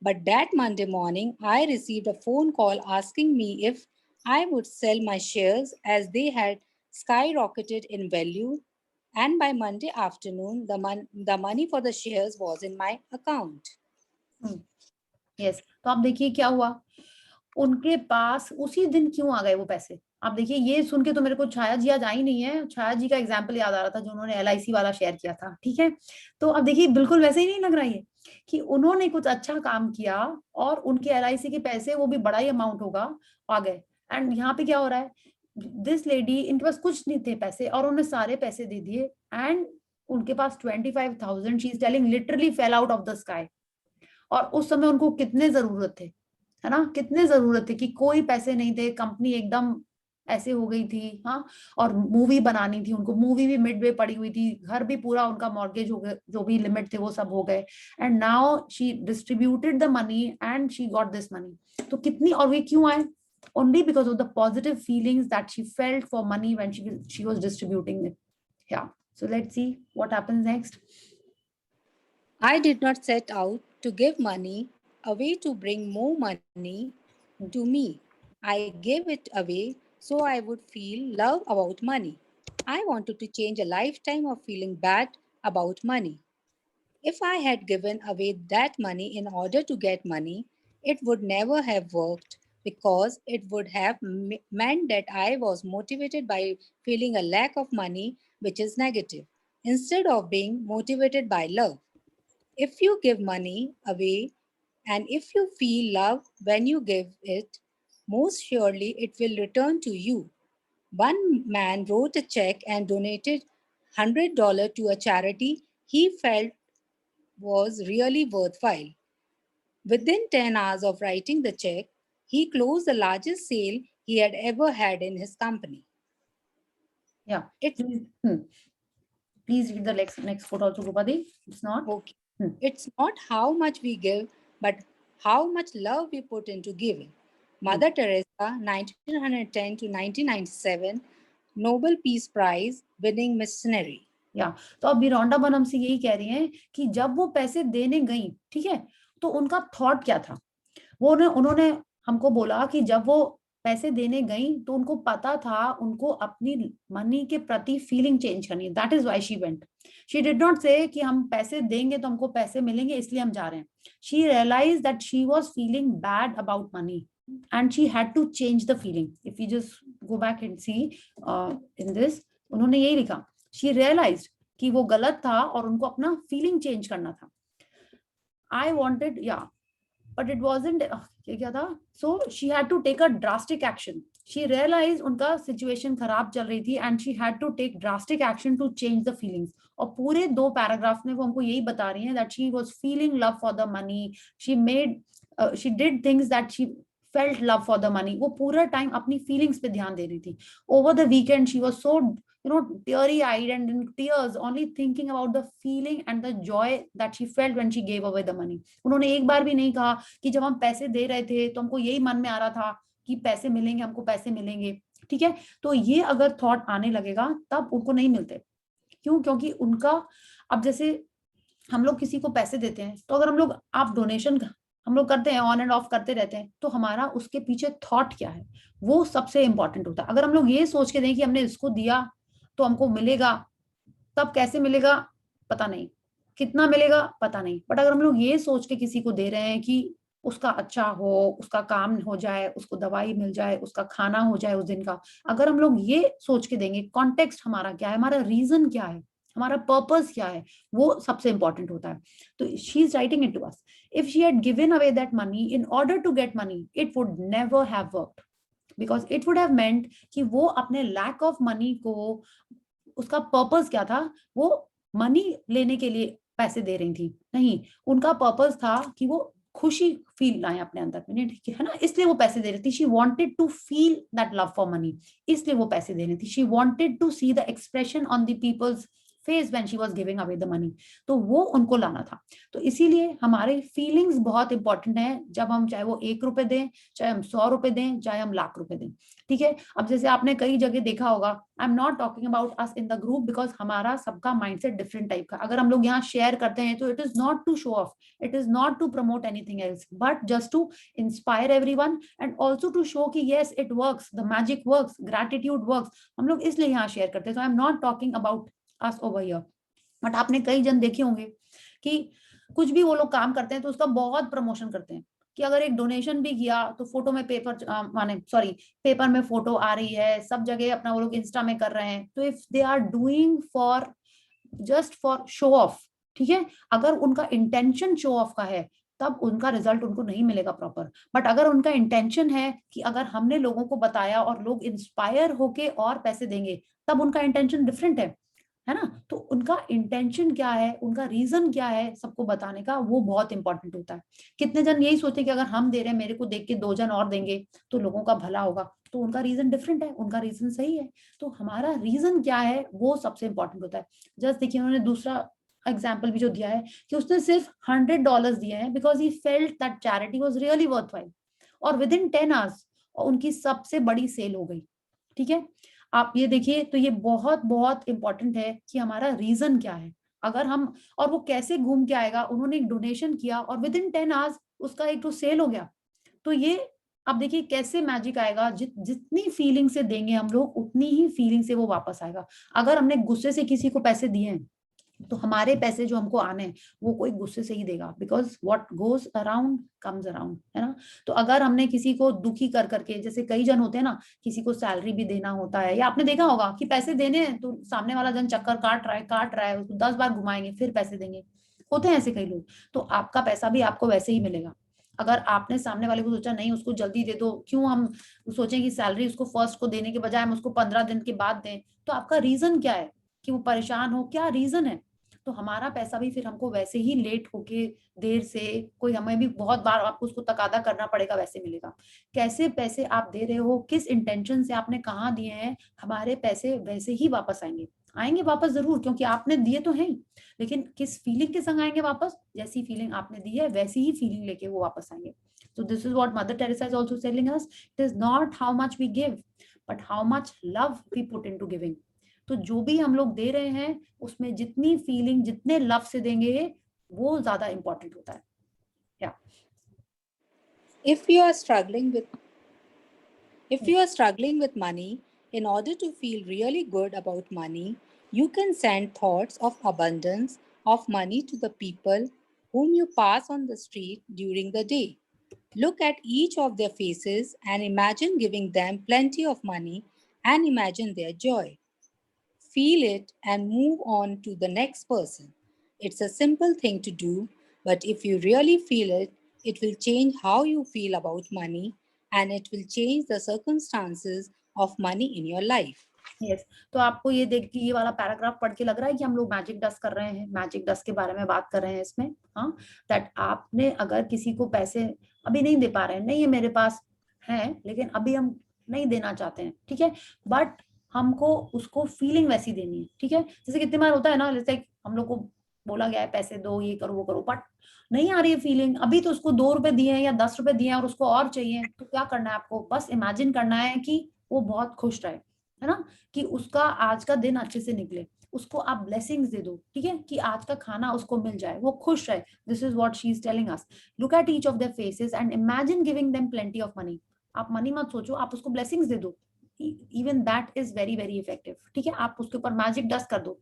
[SPEAKER 8] But that Monday morning, I received a phone call asking me if I would sell my shares as they had skyrocketed in value. And by Monday afternoon, the money for the shares was in my account.
[SPEAKER 1] Yes. तो आप देखिए क्या हुआ, उनके पास उसी दिन क्यों आ गए वो पैसे। आप देखिए, ये सुन के तो मेरे को छाया जी आज आई नहीं है, छाया जी का एग्जाम्पल याद आ रहा था जो उन्होंने LIC वाला शेयर किया था। ठीक है, तो अब देखिए बिल्कुल वैसे ही नहीं लग रहा है कि उन्होंने कुछ अच्छा काम किया और उनके LIC के पैसे, वो भी बड़ा ही अमाउंट होगा, आ गए। एंड यहाँ पे क्या हो रहा है, दिस लेडी, इनके पास कुछ नहीं थे पैसे और उन्होंने सारे पैसे दे दिए, एंड उनके पास 25,000 she is telling literally fail out of the sky. और उस समय उनको कितने जरूरत थे, है ना, कितने जरूरत थे कि कोई पैसे नहीं थे, कंपनी एकदम ऐसे हो गई थी। हाँ, और मूवी बनानी थी उनको, मूवी भी मिडवे पड़ी हुई थी, घर भी पूरा उनका मॉर्गेज हो गया, जो भी लिमिट थे वो सब हो गए, and now she distributed the money and she got this money. तो कितनी, और वे क्यों आए, only because of the positive feelings that she felt for money when she was distributing it. Yeah, so let's see what happens next.
[SPEAKER 8] I did not set out to give money away to bring more money to me. I gave it away so I would feel love about money. I wanted to change a lifetime of feeling bad about money. If I had given away that money in order to get money, it would never have worked because it would have meant that I was motivated by feeling a lack of money, which is negative, instead of being motivated by love. If you give money away and if you feel love when you give it, most surely it will return to you. One man wrote a check and donated $100 to a charity he felt was really worthwhile. Within 10 hours of writing the check, he closed the largest sale he had ever had in his company.
[SPEAKER 1] Yeah, please read the next quote also, Gopadi. It's not
[SPEAKER 8] okay. It's not how much we give, but how much love we put into giving. Mother Teresa, 1910 to 1997, Nobel Peace Prize winning missionary.
[SPEAKER 1] तो अब Miranda बनम से यही कह रही हैं कि जब वो पैसे देने गई, ठीक है, तो उनका थॉट क्या था, वो उन्होंने हमको बोला कि जब वो पैसे देने गई तो उनको पता था उनको अपनी मनी के प्रति फीलिंग चेंज करनी है। That is why she went. She did not से कि हम पैसे देंगे तो हमको पैसे मिलेंगे इसलिए हम जा रहे हैं। She realize that she was feeling bad about money and she had to change the feeling. If you just go back and see in this, उन्होंने यही लिखा, she realized कि वो गलत था और उनको अपना feeling change करना था। I wanted, yeah, but it wasn't, क्या था, so she had to take a drastic action. She realized उनका situation खराब चल रही थी and she had to take drastic action to change the feelings. और पूरे 2 पैराग्राफ में वो हमको यही बता रही हैं that she was feeling love for the money. She did things that she felt love for the money. वो पूरा टाइम अपनी फीलिंग्स पे ध्यान दे रही थी। Over the weekend she was so teary eyed and in tears, only thinking about the feeling and the joy that she felt when she gave away the money. उन्होंने एक बार भी नहीं कहा कि जब हम पैसे दे रहे थे तो हमको यही मन में आ रहा था कि पैसे मिलेंगे, हमको पैसे मिलेंगे। ठीक है, तो ये अगर थॉट आने लगेगा तब उनको नहीं मिलते। क्यों? क्योंकि उनका, अब जैसे हम लोग किसी को पैसे देते हैं तो अगर हम लोग, आप डोनेशन हम लोग करते हैं, ऑन एंड ऑफ करते रहते हैं, तो हमारा उसके पीछे थॉट क्या है वो सबसे इंपॉर्टेंट होता है। अगर हम लोग ये सोच के दें कि हमने इसको दिया तो हमको मिलेगा, तब कैसे मिलेगा पता नहीं, कितना मिलेगा पता नहीं, बट अगर हम लोग ये सोच के किसी को दे रहे हैं कि उसका अच्छा हो, उसका काम हो जाए, उसको दवाई मिल जाए, उसका खाना हो जाए उस दिन का, अगर हम लोग ये सोच के देंगे, कॉन्टेक्स्ट हमारा क्या है, हमारा रीजन क्या है, हमारा पर्पस क्या है, वो सबसे इंपॉर्टेंट होता है। तो she is writing it to us, if she had given away that money in order to get money, it would never have worked, because it would have meant कि वो अपने lack of money को, उसका purpose क्या था, वो money लेने के लिए पैसे दे रही थी नहीं, उनका पर्पस था कि वो खुशी फील लाए अपने अंदर में, ठीक है ना, इसलिए वो पैसे दे रही थी। She wanted to feel that love for money, इसलिए वो पैसे दे रही थी। She wanted to see the expression on the people's face when she was giving away the money, तो वो उनको लाना था। तो इसीलिए हमारे फीलिंग्स बहुत इंपॉर्टेंट है, जब हम चाहे वो 1 रुपए दें, चाहे हम 100 रुपए दें, चाहे हम लाख रुपए दें, ठीक है। अब जैसे आपने कई जगह देखा होगा, I am not talking about us in the group, because हमारा सबका माइंडसेट डिफरेंट टाइप का। अगर हम लोग यहाँ शेयर करते हैं तो it is not to show off, it is not to promote anything else, but just to inspire everyone and also to show कि yes it works, the magic works, gratitude works। हम लोग इसलिए यहाँ share करते हैं। so I am not talking about us over here, but आपने कई जन देखे होंगे कि कुछ भी वो लोग काम करते हैं तो उसका बहुत प्रमोशन करते हैं, कि अगर एक डोनेशन भी किया तो फोटो में पेपर में फोटो आ रही है, सब जगह अपना वो लोग इंस्टा में कर रहे हैं। तो if they are doing for just for show off, ठीक है, अगर उनका इंटेंशन शो ऑफ का है तब उनका रिजल्ट उनको नहीं मिलेगा प्रॉपर। बट अगर उनका इंटेंशन है कि अगर हमने लोगों को बताया और लोग इंस्पायर होके और पैसे देंगे, तब उनका इंटेंशन डिफरेंट है ना। तो उनका इंटेंशन क्या है, उनका रीजन क्या है सबको बताने का, वो बहुत इंपॉर्टेंट होता है। कितने जन यही सोचते कि अगर हम दे रहे हैं, मेरे को देख के 2 जन और देंगे तो लोगों का भला होगा, तो उनका रीजन डिफरेंट है, उनका रीजन सही है। तो हमारा रीजन क्या है वो सबसे इंपॉर्टेंट होता है। जस्ट देखिए उन्होंने दूसरा एग्जाम्पल भी जो दिया है कि उसने सिर्फ $100 दिए हैं because he felt that charity was really worthwhile, और विद इन 10 आवर्स उनकी सबसे बड़ी सेल हो गई, ठीक है। आप ये देखिए, तो ये बहुत बहुत इंपॉर्टेंट है कि हमारा रीजन क्या है। अगर हम, और वो कैसे घूम के आएगा, उन्होंने एक डोनेशन किया और विद इन 10 आवर्स उसका एक तो सेल हो गया। तो ये आप देखिए कैसे मैजिक आएगा, जितनी फीलिंग से देंगे हम लोग उतनी ही फीलिंग से वो वापस आएगा। अगर हमने गुस्से से किसी को पैसे दिए हैं तो हमारे पैसे जो हमको आने हैं वो कोई गुस्से से ही देगा, because what goes around comes around, है ना। तो अगर हमने किसी को दुखी कर करके, जैसे कई जन होते हैं ना, किसी को सैलरी भी देना होता है, या आपने देखा होगा कि पैसे देने हैं तो सामने वाला जन चक्कर काट रहा है, उसको 10 बार घुमाएंगे फिर पैसे देंगे, होते हैं ऐसे कई लोग। तो आपका पैसा भी आपको वैसे ही मिलेगा। अगर आपने सामने वाले को सोचा नहीं उसको जल्दी दे दो, क्यों हम सोचें कि सैलरी उसको फर्स्ट को देने के बजाय हम उसको 15 दिन के बाद दें, तो आपका रीजन क्या है कि वो परेशान हो, क्या रीजन है। तो हमारा पैसा भी फिर हमको वैसे ही लेट होके, देर से, कोई हमें भी बहुत बार आपको उसको तकादा करना पड़ेगा, वैसे मिलेगा। कैसे पैसे आप दे रहे हो, किस इंटेंशन से आपने कहाँ दिए हैं, हमारे पैसे वैसे ही वापस आएंगे वापस जरूर, क्योंकि आपने दिए तो हैं, लेकिन किस फीलिंग के संग आएंगे वापस, जैसी फीलिंग आपने दी है वैसी ही फीलिंग लेके वो वापस आएंगे। So this is what Mother Teresa is also telling us. It is not how much we give, but how much love we put into giving. तो जो भी हम लोग दे रहे हैं उसमें जितनी फीलिंग, जितने लव से देंगे वो ज्यादा इंपॉर्टेंट होता है।
[SPEAKER 8] If you are struggling with money, in order to feel really good about money, you can send thoughts of abundance of money to the people whom you pass on the street during the day. Look at each of their faces and imagine giving them plenty of money and imagine their joy. Feel it and move on to the next person. It's a simple thing to do, but if you really feel it, it will change how you feel about money and it will change the circumstances of money in your life.
[SPEAKER 1] Yes. तो आपको ये देख के ये वाला paragraph पढ़ के लग रहा है कि हम लोग मैजिक डस्ट कर रहे हैं, मैजिक डस्ट के बारे में बात कर रहे हैं इसमें। हाँ, दैट आपने अगर किसी को पैसे अभी नहीं दे पा रहे हैं, नहीं है मेरे पास है लेकिन अभी हम नहीं देना चाहते हैं, ठीक है, बट हमको उसको फीलिंग वैसी देनी है, ठीक है। जैसे कितनी बार होता है ना, जैसे हम लोग को बोला गया है पैसे दो, ये करो वो करो, बट नहीं आ रही है फीलिंग, अभी तो उसको 2 रुपए दिए हैं या 10 रुपए दिए हैं और उसको और चाहिए, तो क्या करना है आपको, बस इमेजिन करना है कि वो बहुत खुश रहे, है ना, कि उसका आज का दिन अच्छे से निकले, उसको आप ब्लेसिंग्स दे दो, ठीक है, कि आज का खाना उसको मिल जाए, वो खुश रहे। This is what she is telling us. Look at each of their faces and imagine giving them plenty of money. आप मनी मत सोचो, आप उसको ब्लेसिंग्स दे दो, even that is very very effective, ठीक है। आप उसके ऊपर मैजिक डस्ट कर दो,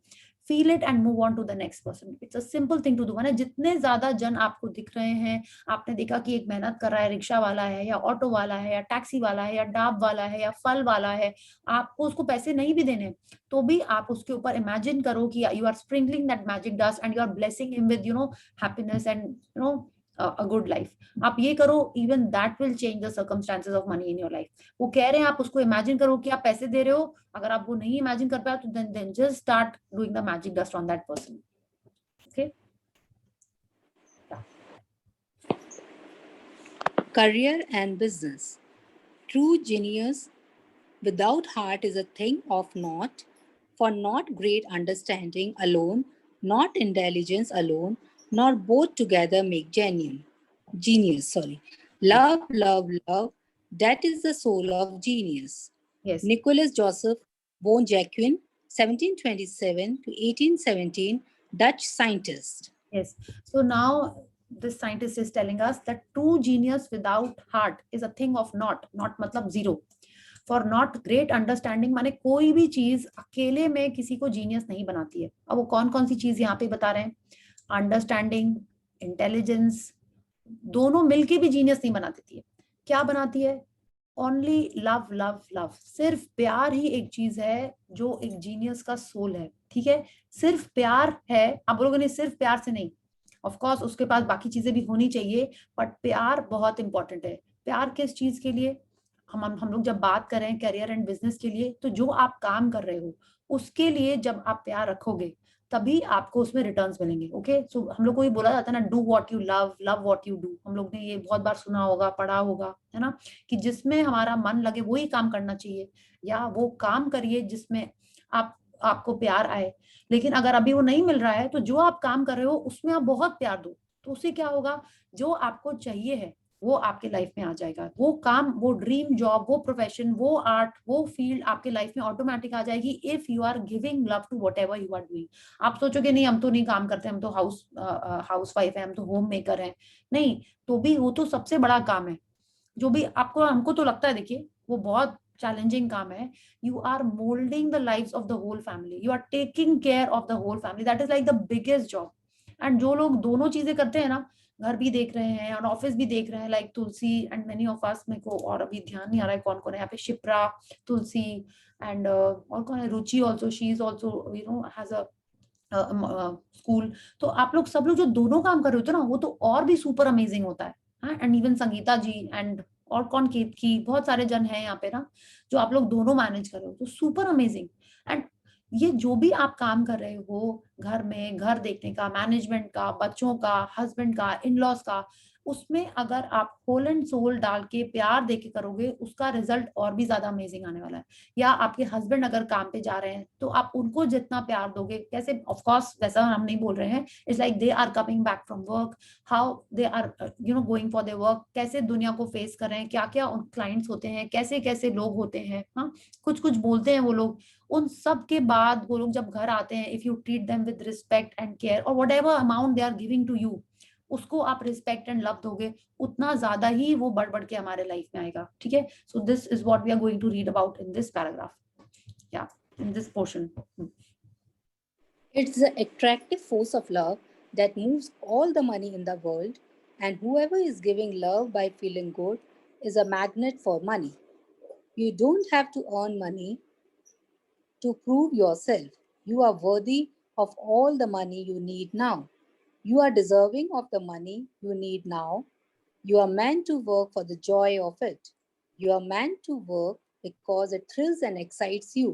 [SPEAKER 1] feel it and move on to the next person. It's a simple thing to do, है ना। जितने ज्यादा जन आपको दिख रहे हैं, आपने देखा कि एक मेहनत कर रहा है, रिक्शा वाला है या ऑटो वाला है या टैक्सी वाला है या डाब वाला है या फल वाला है, आपको उसको पैसे नहीं भी देने तो भी आप उसके ऊपर इमेजिन करो कि you are sprinkling that magic dust and you are blessing him with happiness and a good life. आप ये करो, even that will change the circumstances of money in your life. वो कह रहे हैं आप उसको imagine करो कि आप पैसे दे रहे हो, अगर आप वो नहीं imagine कर पाए तो then just start doing the magic dust on that person. Okay?
[SPEAKER 8] career and business. True genius without heart is a thing of naught, for not great understanding alone, not intelligence alone, nor both together make genius. Love, love, love, that is the soul of genius.
[SPEAKER 1] Yes.
[SPEAKER 8] Nicolas Joseph von Jacquin, 1727 to 1817, Dutch scientist.
[SPEAKER 1] Yes. So now this scientist is telling us that true genius without heart is a thing of naught. Not मतलब zero. For not great understanding माने कोई भी चीज अकेले में किसी को genius नहीं बनाती है. अब वो कौन कौन सी चीज यहाँ पे बता रहे हैं? अंडरस्टैंडिंग, इंटेलिजेंस, दोनों मिलके भी जीनियस नहीं बना देती है. क्या बनाती है? Only love, love, love. सिर्फ प्यार ही एक चीज है जो एक जीनियस का सोल है. ठीक है, सिर्फ प्यार है. आप बोलोगे नहीं सिर्फ प्यार से नहीं, ऑफ कोर्स उसके पास बाकी चीजें भी होनी चाहिए, बट प्यार बहुत इंपॉर्टेंट है. प्यार किस चीज के लिए? हम लोग जब बात कर रहे हैं करियर एंड बिजनेस के लिए, तो जो आप काम कर रहे हो उसके लिए जब आप प्यार रखोगे तभी आपको उसमें रिटर्न्स मिलेंगे. ओके, सो हम लोग को ये बोला जाता है ना, do what you love, love what you do. हम लोग ने ये बहुत बार सुना होगा, पढ़ा होगा, है ना, कि जिसमें हमारा मन लगे वही काम करना चाहिए, या वो काम करिए जिसमें आपको प्यार आए. लेकिन अगर अभी वो नहीं मिल रहा है तो जो आप काम कर रहे हो उसमें आप बहुत प्यार दो, तो उससे क्या होगा? जो आपको चाहिए है वो आपके लाइफ में आ जाएगा. वो काम, वो ड्रीम जॉब, वो प्रोफेशन, वो आर्ट, वो फील्ड आपके लाइफ में ऑटोमेटिक आ जाएगी if you are giving love to whatever you are doing. आप सोचोगे नहीं हम तो नहीं काम करते, हम तो हाउस वाइफ है, हम तो होम मेकर हैं. नहीं, तो भी वो तो सबसे बड़ा काम है जो भी आपको, हमको तो लगता है, देखिए वो बहुत चैलेंजिंग काम है. You are moulding the lives of the whole family, you are taking care of the whole family. That is like the biggest job. And जो लोग दोनों चीजें करते हैं ना, घर भी देख रहे हैं और ऑफिस भी देख रहे हैं, like Tulsi and many of us, मेरे को और अभी ध्यान नहीं आ रहा है कौन कौन है यहाँ पे, शिप्रा, तुलसी एंड और कौन है, Ruchi also, she is also you know has a school. तो आप लोग सब लोग जो दोनों काम कर रहे होते हो ना, वो तो और भी सुपर अमेजिंग होता है. And even Sangeeta ji and और कौन, केतकी, बहुत सारे जन हैं यहाँ पे ना, जो आप लोग दोनों मैनेज कर रहे हो, तो सुपर अमेजिंग. एंड ये जो भी आप काम कर रहे हो घर में, घर देखने का, मैनेजमेंट का, बच्चों का, हस्बैंड का, इन लॉज का, उसमें अगर आप होल एंड सोल डाल के प्यार देके करोगे, उसका रिजल्ट और भी ज्यादा अमेजिंग आने वाला है. या आपके हस्बैंड अगर काम पे जा रहे हैं तो आप उनको जितना प्यार दोगे, कैसे, ऑफ कोर्स वैसा हम नहीं बोल रहे हैं, it's like they are coming back from work, how they are you know going for their work, कैसे दुनिया को फेस कर रहे हैं, क्या क्या उन क्लाइंट्स होते हैं, कैसे कैसे लोग होते हैं, हाँ, कुछ कुछ बोलते हैं वो लोग. उन सब के बाद वो लोग जब घर आते हैं, if you treat them with respect and care, और whatever amount they are giving to you, उसको आप रिस्पेक्ट एंड लव दोगे, उतना ज्यादा ही वो बढ़ बढ़ के हमारे लाइफ में आएगा. ठीक है, so this is what we are going to read about in this paragraph, या in this portion.
[SPEAKER 8] It's the attractive force of love that moves all the money in the world, and whoever is giving love by feeling good is a magnet for money. You don't have to earn money to prove yourself. You are worthy of all the money you need now. You are deserving of the money you need now. You are meant to work for the joy of it. You are meant to work because it thrills and excites you.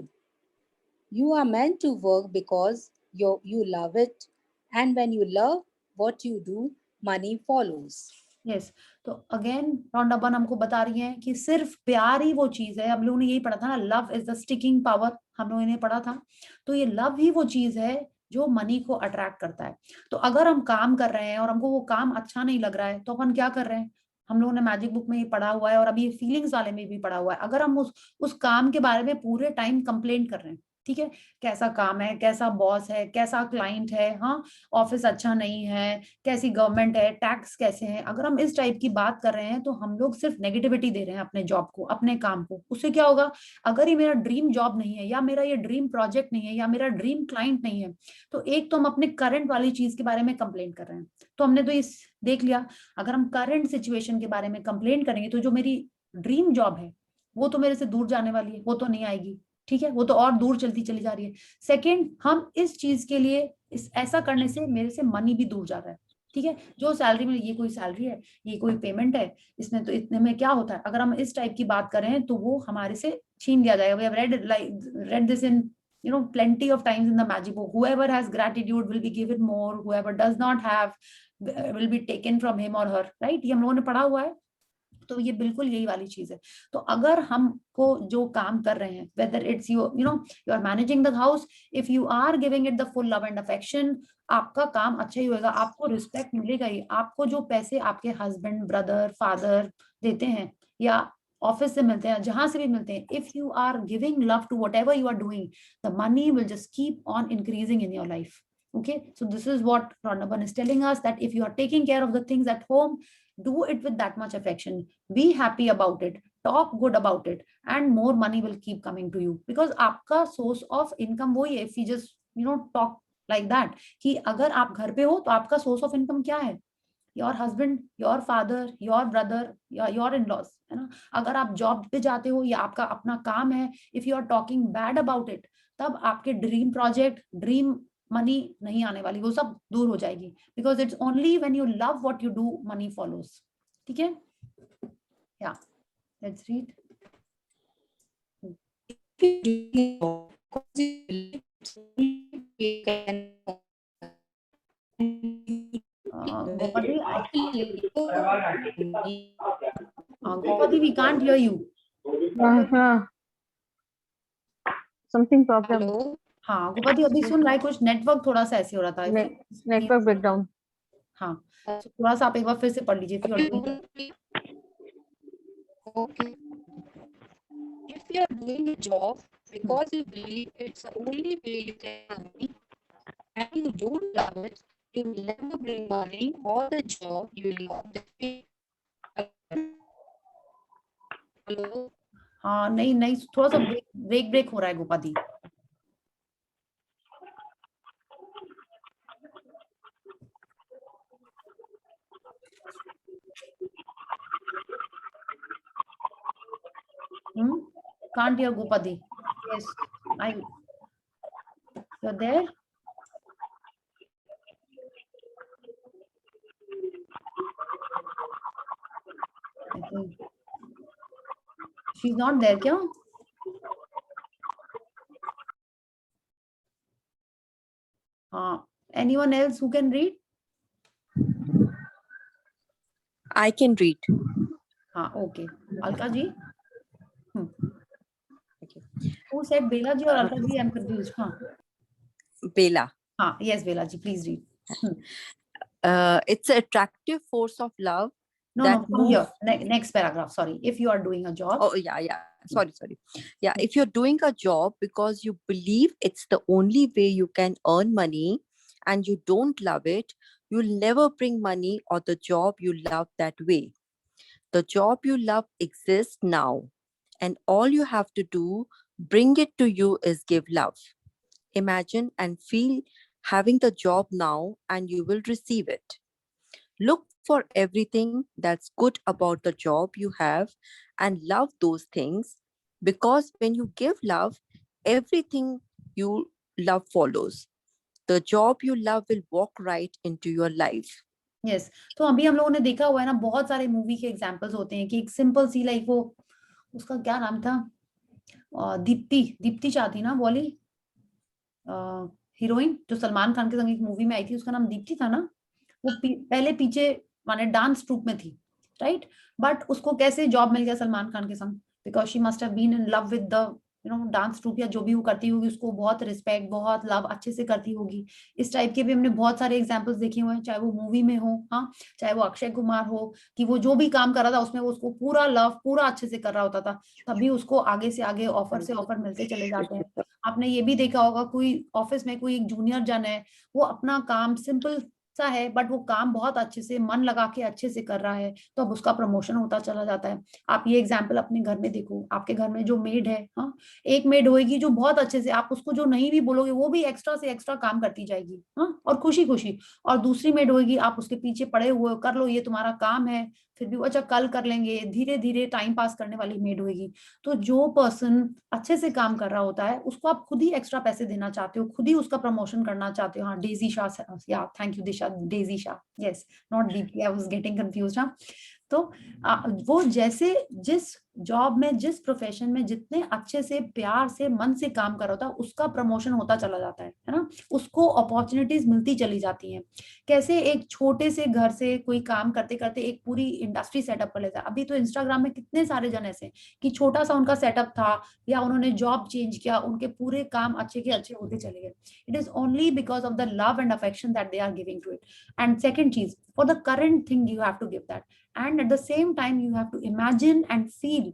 [SPEAKER 8] You are meant to work because you love it. And when you love what you do, money follows.
[SPEAKER 1] Yes, तो again Rhonda burn हमको बता रही है कि सिर्फ प्यार ही वो चीज है. हम लोगों ने यही पढ़ा था ना, love is the sticking power, हम लोगों ने पढ़ा था. तो ये लव ही वो चीज है जो मनी को अट्रैक्ट करता है. तो अगर हम काम कर रहे हैं और हमको वो काम अच्छा नहीं लग रहा है, तो अपन क्या कर रहे हैं? हम लोगों ने मैजिक बुक में ये पढ़ा हुआ है और अभी फीलिंग्स वाले में भी पढ़ा हुआ है. अगर हम उस काम के बारे में पूरे टाइम कंप्लेन कर रहे हैं, ठीक है, कैसा काम है, कैसा बॉस है, कैसा क्लाइंट है, हाँ, ऑफिस अच्छा नहीं है, कैसी गवर्नमेंट है, टैक्स कैसे हैं, अगर हम इस टाइप की बात कर रहे हैं तो हम लोग सिर्फ नेगेटिविटी दे रहे हैं अपने जॉब को, अपने काम को. उससे क्या होगा? अगर ये मेरा ड्रीम जॉब नहीं है, या मेरा ये ड्रीम प्रोजेक्ट नहीं है, या मेरा ड्रीम क्लाइंट नहीं है, तो एक तो हम अपने करंट वाली चीज के बारे में कंप्लेन कर रहे हैं. तो हमने तो इस देख लिया, अगर हम करंट सिचुएशन के बारे में कंप्लेन करेंगे तो जो मेरी ड्रीम जॉब है वो तो मेरे से दूर जाने वाली है, वो तो नहीं आएगी. ठीक है, वो तो और दूर चलती चली जा रही है. सेकंड, हम इस चीज के लिए ऐसा करने से मेरे से मनी भी दूर जा रहा है. ठीक है, जो सैलरी में, ये कोई सैलरी है, ये कोई पेमेंट है, इसमें तो इतने में क्या होता है, अगर हम इस टाइप की बात करें तो वो हमारे से छीन लिया जाएगा. We have read this in plenty of times in the magic book. Whoever has gratitude will be given more, whoever does not have will be taken from him or her, right? ये हम लोगों ने पढ़ा हुआ है. तो ये बिल्कुल यही वाली चीज है। तो अगर हमको जो काम कर रहे हैं, whether it's you are managing the house, if you are giving it the full love and affection, आपका काम अच्छा ही होएगा, आपको रिस्पेक्ट मिलेगा ही। आपको जो पैसे आपके हस्बैंड, ब्रदर, फादर देते हैं या ऑफिस से मिलते हैं, जहां से भी मिलते हैं, if you are giving love to whatever you are doing, the money will just keep on increasing in your life. Okay, so this is what Ranaban is telling us, that if you are taking care of the things at home, do it with that much affection, be happy about it, talk good about it, and more money will keep coming to you, because आपका source of income वही है. If you just talk like that, कि अगर आप घर पे हो तो आपका source of income क्या है? Your husband, your father, your brother, your in-laws, है ना. अगर आप जॉब पे जाते हो या आपका अपना काम है, if you are talking bad about it, तब आपके ड्रीम प्रोजेक्ट, ड्रीम मनी नहीं आने वाली, वो सब दूर हो जाएगी. Because it's only when you love what you do, money follows. ठीक है, या let's read. Gopadi, we can't hear you.
[SPEAKER 9] Something problem.
[SPEAKER 1] हाँ गोपादी, अभी सुन रहा है कुछ, नेटवर्क थोड़ा सा ऐसे हो रहा था.
[SPEAKER 9] Network breakdown.
[SPEAKER 1] हाँ, तो थोड़ा सा आप एक बार फिर से पढ़ लीजिए.
[SPEAKER 8] Okay. If you are doing a job because you believe it's the only way you can earn money and you don't love it, you will never bring money, or the job you will not pay. Hello?
[SPEAKER 1] हाँ, नहीं थोड़ा सा break हो रहा है गोपादी. Can't hear Gopadi. Yes, you're there. I think she's not there, क्या? Anyone else who can read?
[SPEAKER 10] I can read.
[SPEAKER 1] Okay. Alka ji. Okay. Who said Bela ji or Alka ji? I'm confused.
[SPEAKER 10] Bela.
[SPEAKER 1] Yes, Bela ji, please read.
[SPEAKER 10] It's an attractive force of love.
[SPEAKER 1] No, from here. Next paragraph. Sorry. If you are doing a job.
[SPEAKER 10] Oh, yeah. Sorry. Yeah, if you're doing a job because you believe it's the only way you can earn money and you don't love it, you'll never bring money or the job you love that way. The job you love exists now, and all you have to do, bring it to you, is give love. Imagine and feel having the job now, and you will receive it. Look for everything that's good about the job you have and love those things, because when you give love, everything you love follows. The job you love will walk right into your life.
[SPEAKER 1] Yes. तो अभी हम लोगों ने देखा हुआ है ना, बहुत सारे मूवी के एग्जांपल्स होते हैं कि एक सिंपल सी, लाइक वो, उसका क्या नाम था, दीप्ति शाह थी ना, वाली हीरोइन जो सलमान खान के संग एक मूवी में आई थी, उसका नाम दीप्ति था ना. वो पहले पीछे माने डांस ट्रूप में थी, राइट. बट उसको कैसे जॉब मिल गया सलमान खान के संग? Because she must have been in love with the dance troupe, या जो भी वो करती होगी उसको बहुत रिस्पेक्ट, बहुत लव, अच्छे से करती होगी. इस टाइप के भी हमने बहुत सारे एग्जांपल्स देखे हुए हैं, चाहे वो मूवी में हो, चाहे वो अक्षय कुमार हो, कि वो जो भी काम कर रहा था उसमें वो उसको पूरा लव, पूरा अच्छे से कर रहा होता था, तभी उसको आगे से आगे ऑफर से ऑफर मिलते चले जाते हैं. आपने ये भी देखा होगा, कोई ऑफिस में कोई एक जूनियर जन है, वो अपना काम सिंपल सा है, बट वो काम बहुत अच्छे से मन लगा के अच्छे से कर रहा है, तो अब उसका प्रमोशन होता चला जाता है. आप ये एग्जांपल अपने घर में देखो, आपके घर में जो मेड है, एक मेड होगी जो बहुत अच्छे से, आप उसको जो नहीं भी बोलोगे वो भी एक्स्ट्रा से एक्स्ट्रा काम करती जाएगी, और खुशी खुशी. और दूसरी मेड होगी, आप उसके पीछे पड़े हुए, कर लो ये तुम्हारा काम है, फिर भी अच्छा कल कर लेंगे, धीरे धीरे टाइम पास करने वाली मेड होगी. तो जो पर्सन अच्छे से काम कर रहा होता है उसको आप खुद ही एक्स्ट्रा पैसे देना चाहते हो, खुद ही उसका प्रमोशन करना चाहते हो. डेजी शाह, या thank you Disha, Daisy Shah, yes, not Deepti, I was getting confused. तो वो जैसे जिस जॉब में जिस प्रोफेशन में जितने अच्छे से प्यार से मन से काम कर रहा होता है उसका प्रमोशन होता चला जाता है ना, उसको अपॉर्चुनिटीज मिलती चली जाती हैं। कैसे एक छोटे से घर से कोई काम करते करते एक पूरी इंडस्ट्री सेटअप कर लेता है। अभी तो इंस्टाग्राम में कितने सारे जन ऐसे कि छोटा सा उनका सेटअप था या उन्होंने जॉब चेंज किया, उनके पूरे काम अच्छे के अच्छे होते चले गए। It is only because of the love and affection that they are giving to it. And second चीज, for the current thing you have to give that, and at the same time you have to imagine and feel.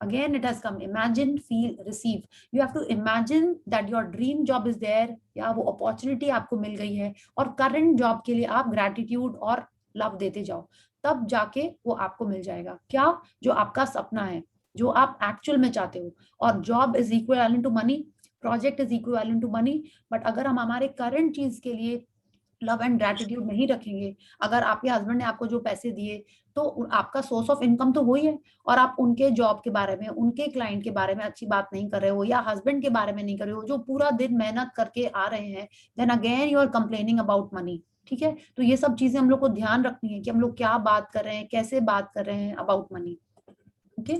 [SPEAKER 1] Again it has come, imagine, feel, receive. You have to imagine that your dream job is there, या वो opportunity आपको मिल गई है, और current job के लिए आप gratitude और लव देते जाओ, तब जाके वो आपको मिल जाएगा। क्या? जो आपका सपना है, जो आप एक्चुअल में चाहते हो। और job is equivalent to money, project is equivalent to money, but अगर हम हमारे करंट चीज के लिए लव एंड ग्रैटिट्यूड नहीं रखेंगे, अगर आपके हस्बैंड ने आपको जो पैसे दिए तो आपका सोर्स ऑफ इनकम तो वही है, और आप उनके जॉब के बारे में, उनके क्लाइंट के बारे में अच्छी बात नहीं कर रहे हो, या हस्बैंड के बारे में नहीं कर रहे हो जो पूरा दिन मेहनत करके आ रहे हैं, then again you are complaining about money. ठीक है, तो ये सब चीजें हम लोग को ध्यान रखनी है कि हम लोग क्या बात कर रहे हैं, कैसे बात कर रहे हैं about money. Okay,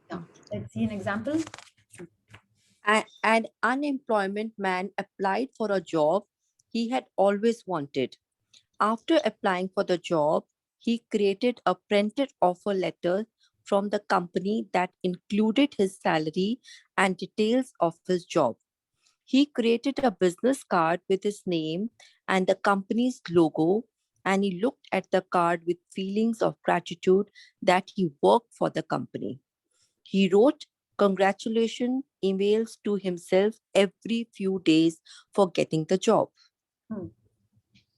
[SPEAKER 1] let's see an example.
[SPEAKER 10] An unemployed man applied for a job he had always wanted. After applying for the job, he created a printed offer letter from the company that included his salary and details of his job. He created a business card with his name and the company's logo, and he looked at the card with feelings of gratitude that he worked for the company. He wrote congratulations emails to himself every few days for getting the job.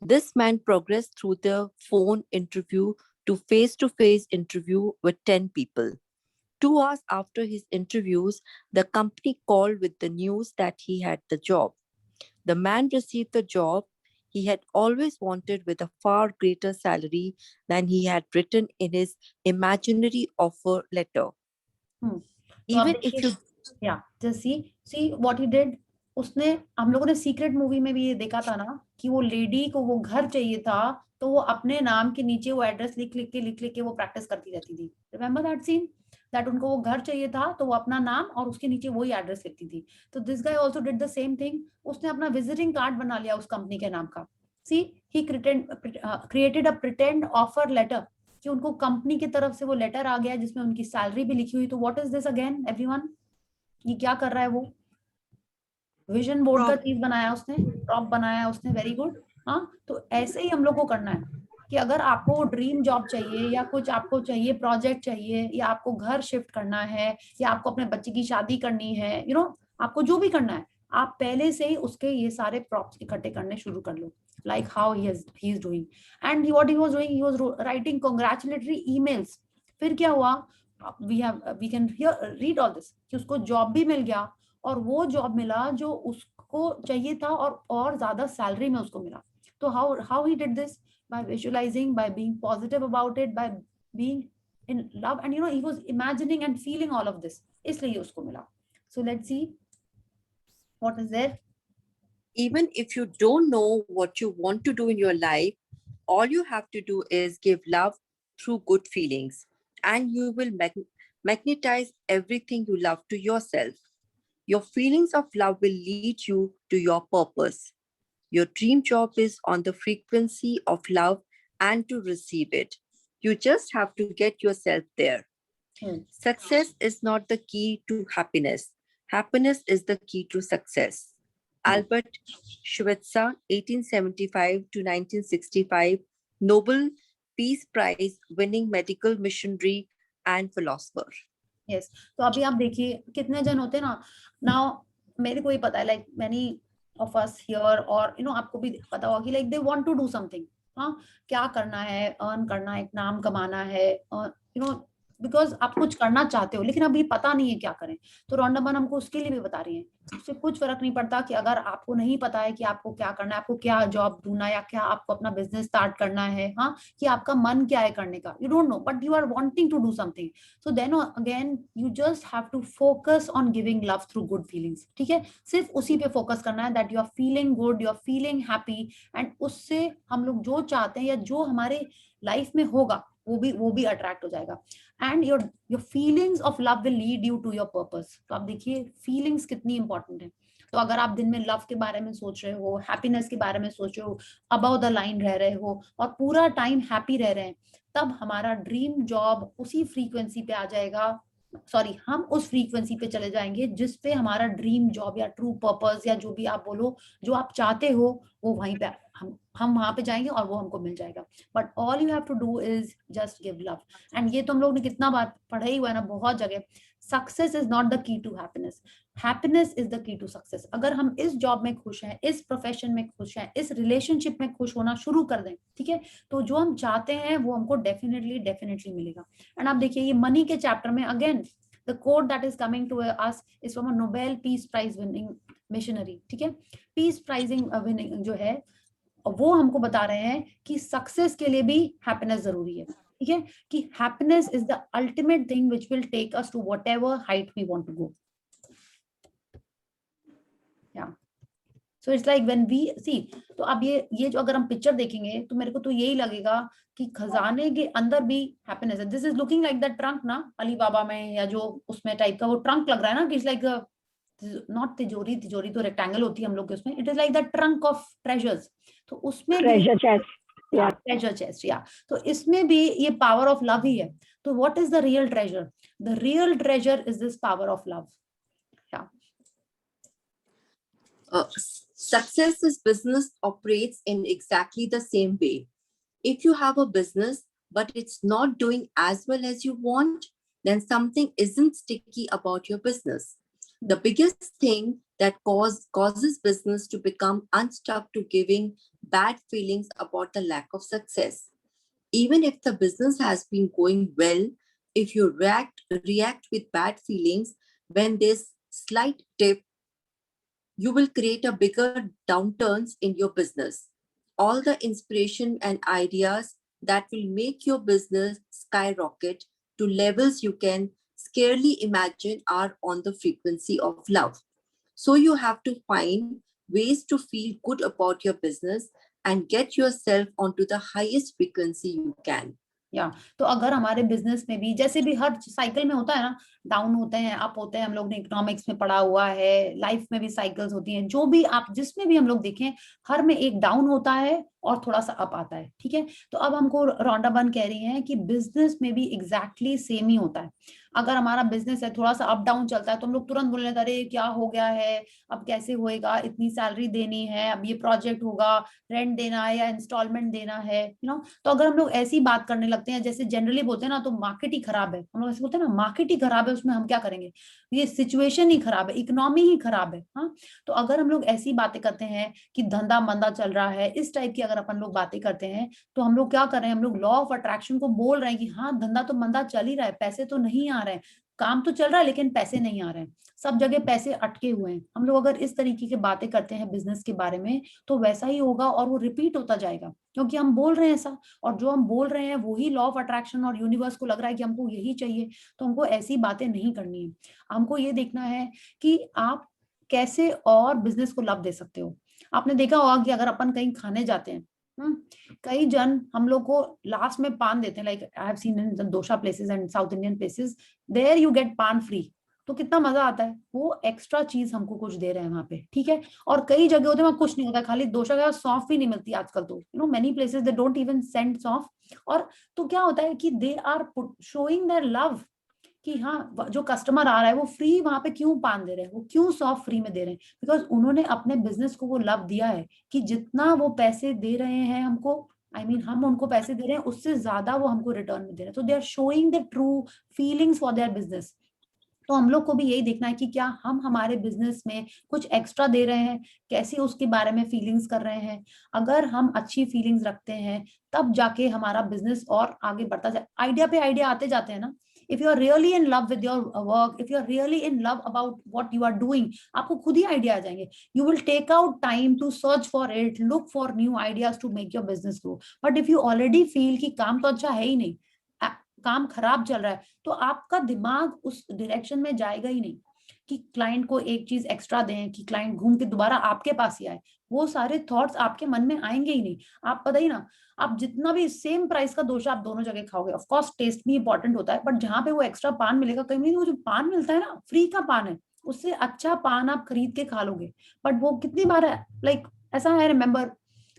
[SPEAKER 10] This man progressed through the phone interview to face-to-face interview with 10 people. 2 hours after his interviews, the company called with the news that he had the job. The man received the job he had always wanted with a far greater salary than he had written in his imaginary offer letter.
[SPEAKER 1] Even if you, yeah, just see what he did. उसने, हम लोगों ने secret movie में भी ये देखा था ना कि वो लेडी को वो घर चाहिए था, तो वो अपने नाम के नीचे वो एड्रेस लिख लिख के वो प्रैक्टिस करती रहती थी। रिमेम्बर दैट सीन, दैट उनको वो घर चाहिए था तो वो अपना नाम और उसके नीचे वही एड्रेस लिखती थी। तो this guy also did the same thing, उसने अपना विजिटिंग कार्ड बना लिया उस कंपनी के नाम का। See, he created a pretend offer letter, कि उनको कंपनी की तरफ से वो लेटर आ गया जिसमें उनकी सैलरी भी लिखी हुई। तो what is this again everyone, ये क्या कर रहा है? वो विजन बोर्ड का चीज बनाया उसने, प्रॉप बनाया उसने, वेरी गुड। हाँ, तो ऐसे ही हम लोग को करना है कि अगर आपको ड्रीम जॉब चाहिए या कुछ आपको चाहिए, प्रोजेक्ट चाहिए, या आपको घर शिफ्ट करना है, या आपको अपने बच्चे की शादी करनी है, यू नो, आपको जो भी करना है, आप पहले से ही उसके ये सारे प्रॉप्स इकट्ठे करने शुरू कर लो, like how he is doing. And what he was doing, he was writing congratulatory emails. फिर क्या हुआ? we can read all this कि उसको जॉब भी मिल गया, और वो जॉब मिला जो उसको चाहिए था, और ज्यादा सैलरी में उसको मिला। तो how he did this? By visualizing, by being positive about it, by being in love, and you know, he was imagining and feeling all of this, इसलिए उसको मिला। So let's see what is there.
[SPEAKER 10] Even if you don't know what you want to do in your life, all you have to do is give love through good feelings, and you will magnetize everything you love to yourself. Your feelings of love will lead you to your purpose. Your dream job is on the frequency of love and to receive it. You just have to get yourself there. Success is not the key to happiness. Happiness is the key to success. Albert Schweitzer, 1875 to 1965, Nobel Peace Prize winning medical missionary and philosopher.
[SPEAKER 1] Yes. तो अभी आप देखिए कितने जन होते हैं ना, now मेरे को ही पता है, like many of us here, और you know, आपको भी पता होगा कि like they want to do something. हाँ, क्या करना है, अर्न करना है, एक नाम कमाना है, you know, बिकॉज आप कुछ करना चाहते हो लेकिन अभी पता नहीं है क्या करें। तो रॉन्डामन हमको उसके लिए भी बता रही है, उससे कुछ फर्क नहीं पड़ता कि अगर आपको नहीं पता है कि आपको क्या करना है, आपको क्या जॉब ढूंढना है, या क्या आपको अपना बिजनेस स्टार्ट करना है, हाँ, कि आपका मन क्या है करने का, you don't know, but you are wanting to do something. So then again you just have to focus on giving love through good feelings. ठीक है, सिर्फ उसी पे फोकस करना है, that you are feeling good, you are feeling happy, and उससे हम लोग जो चाहते हैं या जो हमारे लाइफ में होगा वो भी अट्रैक्ट हो जाएगा। And your feelings of love will lead you to your purpose. तो आप देखिए फीलिंग्स कितनी इंपॉर्टेंट है। तो अगर आप दिन में लव के बारे में सोच रहे हो, हैप्पीनेस के बारे में सोच रहे हो, अबव द लाइन रह रहे हो और पूरा टाइम हैप्पी रह रहे हैं, तब हमारा ड्रीम जॉब उसी फ्रीक्वेंसी पे आ जाएगा, सॉरी हम उस फ्रीक्वेंसी पे चले जाएंगे जिस पे हमारा ड्रीम जॉब या ट्रू पर्पस या जो भी आप बोलो, जो आप चाहते हो, वो वहीं पे हम वहां पे जाएंगे और वो हमको मिल जाएगा। But all you have to do is just give love. And ये तो हम लोग ने कितना बार पढ़ा ही हुआ है ना, बहुत जगह। Success is not the key to happiness, happiness is the key to success. अगर हम इस जॉब में खुश हैं, इस प्रोफेशन में खुश हैं, इस रिलेशनशिप में खुश होना शुरू कर दें, ठीक है, तो जो हम चाहते हैं वो हमको डेफिनेटली मिलेगा। एंड आप देखिए ये मनी के चैप्टर में again the quote that is coming to us is from a Nobel Peace Prize winning missionary, ठीक है। पीस प्राइजिंग विनिंग जो है वो हमको बता रहे हैं कि सक्सेस के लिए भी हैप्पीनेस जरूरी है, ठीक है, कि happiness is the ultimate thing which will take us to whatever height we want to go. या so it's like when we see, तो अब ये जो अगर हम पिक्चर देखेंगे तो मेरे को तो यही लगेगा कि खजाने के अंदर भी हैप्पीनेस है। This is looking like the trunk ना, अली बाबा में या जो उसमें टाइप का वो ट्रंक लग रहा है ना, कि इट्स लाइक नॉट तिजोरी, तिजोरी तो रेक्टेंगल होती है हम लोग के उसमें, it is like the trunk of treasures. तो उसमें
[SPEAKER 9] Treasure chest. Yeah.
[SPEAKER 1] Treasure chest, या तो इसमें भी ये पावर ऑफ लव ही है। तो what is the real treasure? The real treasure is this power of love.
[SPEAKER 10] Success is business operates in exactly the same way. If you have a business, but it's not doing as well as you want, then something isn't sticky about your business. The biggest thing that causes business to become unstuck to giving bad feelings about the lack of success. Even if the business has been going well, if you react with bad feelings when there's slight dip, you will create a bigger downturns in your business. All the inspiration and ideas that will make your business skyrocket to levels you can scarcely imagine are on the frequency of love. So you have to find ways to feel good about your business and get yourself onto the highest frequency you can.
[SPEAKER 1] या तो अगर हमारे business में भी, जैसे भी हर cycle में होता है ना, डाउन होते हैं, अप होते हैं, हम लोग ने इकोनॉमिक्स में पढ़ा हुआ है, लाइफ में भी साइकिल्स होती हैं, जो भी आप जिसमें भी हम लोग देखें, हर में एक डाउन होता है और थोड़ा सा अप आता है, ठीक है। तो अब हमको रोंडा बन कह रही है कि बिजनेस में भी एग्जैक्टली सेम ही होता है। अगर हमारा बिजनेस है, थोड़ा सा अप डाउन चलता है, तो हम लोग तुरंत बोलने लगते हैं, अरे क्या हो गया है, अब कैसे होएगा, इतनी सैलरी देनी है, अब ये प्रोजेक्ट होगा, रेंट देना है या इंस्टॉलमेंट देना है, यू नो। तो अगर हम लोग ऐसी बात करने लगते हैं, जैसे जनरली बोलते हैं ना, तो मार्केट ही खराब है, हम लोग ऐसे बोलते हैं ना, मार्केट ही खराब है, उसमें हम क्या करेंगे, ये सिचुएशन ही खराब है, इकोनॉमी ही खराब है। हाँ, तो अगर हम लोग ऐसी बातें करते हैं कि धंधा मंदा चल रहा है, इस टाइप की अगर अपन लोग बातें करते हैं, तो हम लोग क्या कर रहे हैं, हम लोग लॉ ऑफ अट्रैक्शन को बोल रहे हैं कि हाँ धंधा तो मंदा चल ही रहा है, पैसे तो नहीं आ रहे हैं, काम तो चल रहा है लेकिन पैसे नहीं आ रहे हैं, सब जगह पैसे अटके हुए हैं। हम लोग अगर इस तरीके की बातें करते हैं बिजनेस के बारे में, तो वैसा ही होगा और वो रिपीट होता जाएगा, क्योंकि हम बोल रहे हैं ऐसा, और जो हम बोल रहे हैं वही लॉ ऑफ अट्रैक्शन और यूनिवर्स को लग रहा है कि हमको यही चाहिए। तो हमको ऐसी बातें नहीं करनी है, हमको ये देखना है कि आप कैसे और बिजनेस को लाभ दे सकते हो। आपने देखा होगा कि अगर अपन कहीं खाने जाते हैं, कई जन हम लोग को लास्ट में पान देते हैं, like I have seen in dosa places and south Indian places, there you get paan free. तो कितना मजा आता है, वो एक्स्ट्रा चीज हमको कुछ दे रहे हैं वहां पे, ठीक है। और कई जगह होते हैं वहां कुछ नहीं होता, खाली डोसा का सौंफ भी नहीं मिलती आजकल, तो you know many places they don't even send saunf. और तो क्या होता है कि they are showing their love, कि हाँ जो कस्टमर आ रहा है वो फ्री वहां पे क्यों पान दे रहे हैं, वो क्यों सॉफ्ट फ्री में दे रहे हैं, बिकॉज उन्होंने अपने बिजनेस को वो लव दिया है कि जितना वो पैसे दे रहे हैं हमको, I mean, हम उनको पैसे दे रहे हैं, उससे ज्यादा वो हमको रिटर्न में दे रहे हैं। तो they are showing the true feelings for their business. तो हम लोग को भी यही देखना है कि क्या हम हमारे बिजनेस में कुछ एक्स्ट्रा दे रहे हैं, कैसे उसके बारे में फीलिंग्स कर रहे हैं। अगर हम अच्छी फीलिंग्स रखते हैं तब जाके हमारा बिजनेस और आगे बढ़ता जाए, आइडिया पे आइडिया आते जाते हैं ना। If you are really in love with your work, if you are really in love about what you are doing, आपको खुद ही आइडिया आ जाएंगे। You will take out time to search for it, look for new ideas to make your business grow. But if you already feel कि काम तो अच्छा है ही नहीं, काम खराब चल रहा है, तो आपका दिमाग उस डायरेक्शन में जाएगा ही नहीं। कि क्लाइंट को एक चीज एक्स्ट्रा दें, कि क्लाइंट घूम के दोबारा आपके पास ही आए, वो सारे थॉट्स आपके मन में आएंगे ही नहीं। आप पता ही ना, आप जितना भी सेम प्राइस का डोसा आप दोनों जगह खाओगे, ऑफ कोर्स टेस्ट भी इंपॉर्टेंट होता है, बट जहाँ पे वो एक्स्ट्रा पान मिलेगा, कहीं वो जो पान मिलता है ना, फ्री का पान है, उससे अच्छा पान आप खरीद के खा लोगे। बट वो कितनी बार है, लाइक ऐसा है, रिमेम्बर